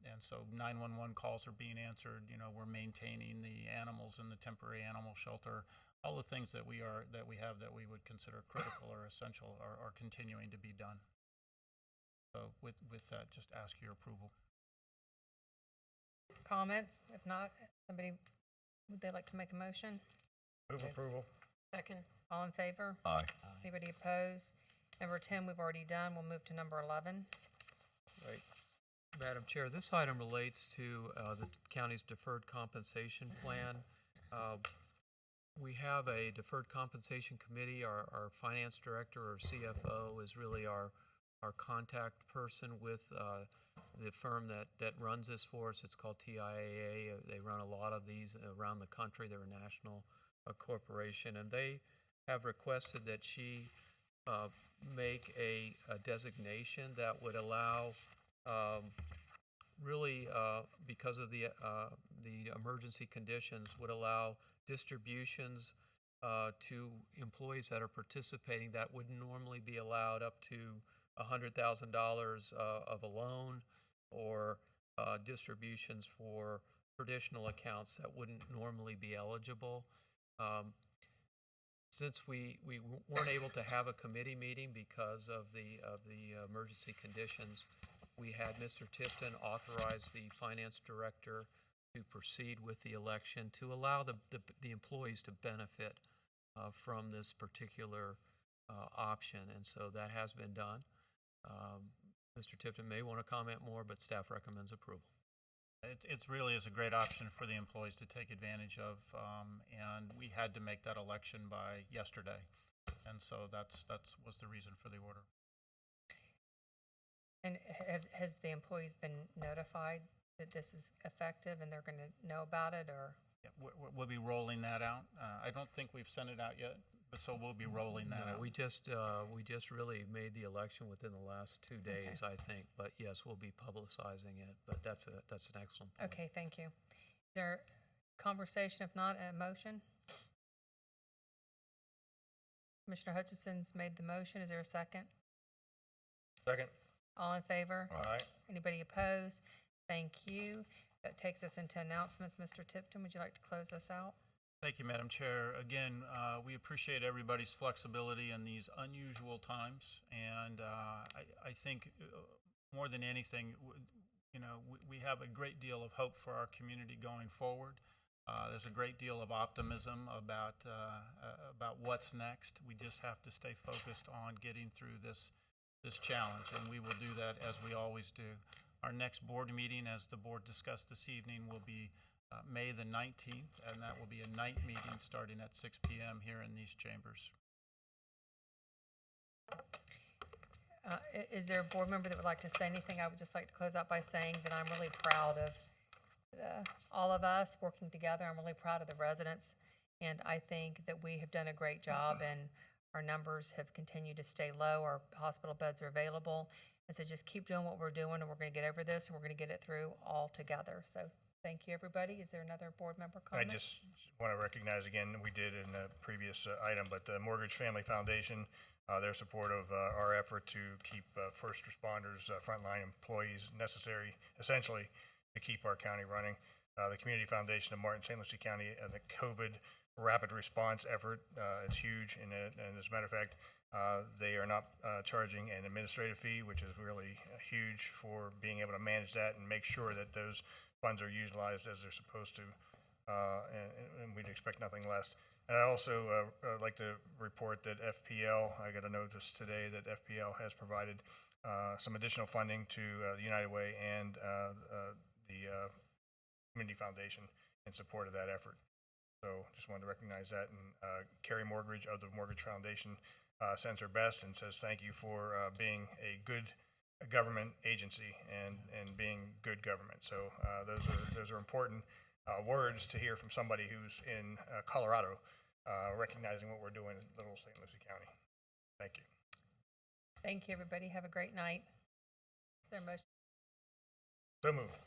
and so 911 calls are being answered. We're maintaining the animals in the temporary animal shelter. All the things that we have that we would consider critical or essential are continuing to be done. So with that, just ask your approval. Comments? If not, would they like to make a motion? Move approval. Second. All in favor? Aye. Anybody opposed? Number 10, we've already done. We'll move to number 11. Right. Madam Chair, this item relates to the county's deferred compensation plan. We have a deferred compensation committee. Our finance director or CFO is really our contact person with the firm that runs this for us. It's called TIAA. They run a lot of these around the country. They're a national corporation, and they have requested that she make a designation that would allow, really, because of the emergency conditions, would allow distributions to employees that are participating that would normally be allowed up to $100,000 of a loan, or distributions for traditional accounts that wouldn't normally be eligible. Since we weren't able to have a committee meeting because of the emergency conditions, we had Mr. Tipton authorize the finance director to proceed with the election to allow the employees to benefit from this particular option, and so that has been done. Mr. Tipton may want to comment more, but staff recommends approval. It really is a great option for the employees to take advantage of, and we had to make that election by yesterday, and so that's was the reason for the order. And has the employees been notified that this is effective and they're going to know about it, or? Yeah, we'll be rolling that out. I don't think we've sent it out yet, but so we'll be rolling that No, out. we just really made the election within the last 2 days, I think. But yes, we'll be publicizing it. But that's an excellent point. Okay, thank you. Is there conversation? If not, a motion? Commissioner Hutchinson's made the motion. Is there a second? Second. All in favor? Aye. Anybody opposed? Thank you. That takes us into announcements. Mr. Tipton, would you like to close us out? Thank you, Madam Chair. Again, we appreciate everybody's flexibility in these unusual times, and I think more than anything, we have a great deal of hope for our community going forward. There's a great deal of optimism about what's next. We just have to stay focused on getting through this challenge, and we will do that as we always do. Our next board meeting, as the board discussed this evening, will be May the 19th, and that will be a night meeting starting at 6 p.m. here in these chambers. Is there a board member that would like to say anything? I would just like to close out by saying that I'm really proud of all of us working together. I'm really proud of the residents, and I think that we have done a great job, and our numbers have continued to stay low. Our hospital beds are available, and so just keep doing what we're doing, and we're going to get over this, and we're going to get it through all together. So thank you, everybody. Is there another board member comment? I just want to recognize again, we did in the previous item, but the Mortgage Family Foundation, their support of our effort to keep first responders, frontline employees necessary, essentially, to keep our county running. The Community Foundation of Martin St. Lucie County, the COVID rapid response effort, it's huge. And as a matter of fact, they are not charging an administrative fee, which is really huge for being able to manage that and make sure that those funds are utilized as they're supposed to. And we'd expect nothing less. And I also like to report that FPL, I got a notice today that FPL has provided some additional funding to the United Way and the Community Foundation in support of that effort. So just wanted to recognize that. And Carrie Mortgage of the Mortgage Foundation sends her best and says thank you for being a good government agency and being good government. So those are important words to hear from somebody who's in Colorado, recognizing what we're doing in Little St. Lucie County. Thank you. Thank you, everybody. Have a great night. Is there a motion? So moved.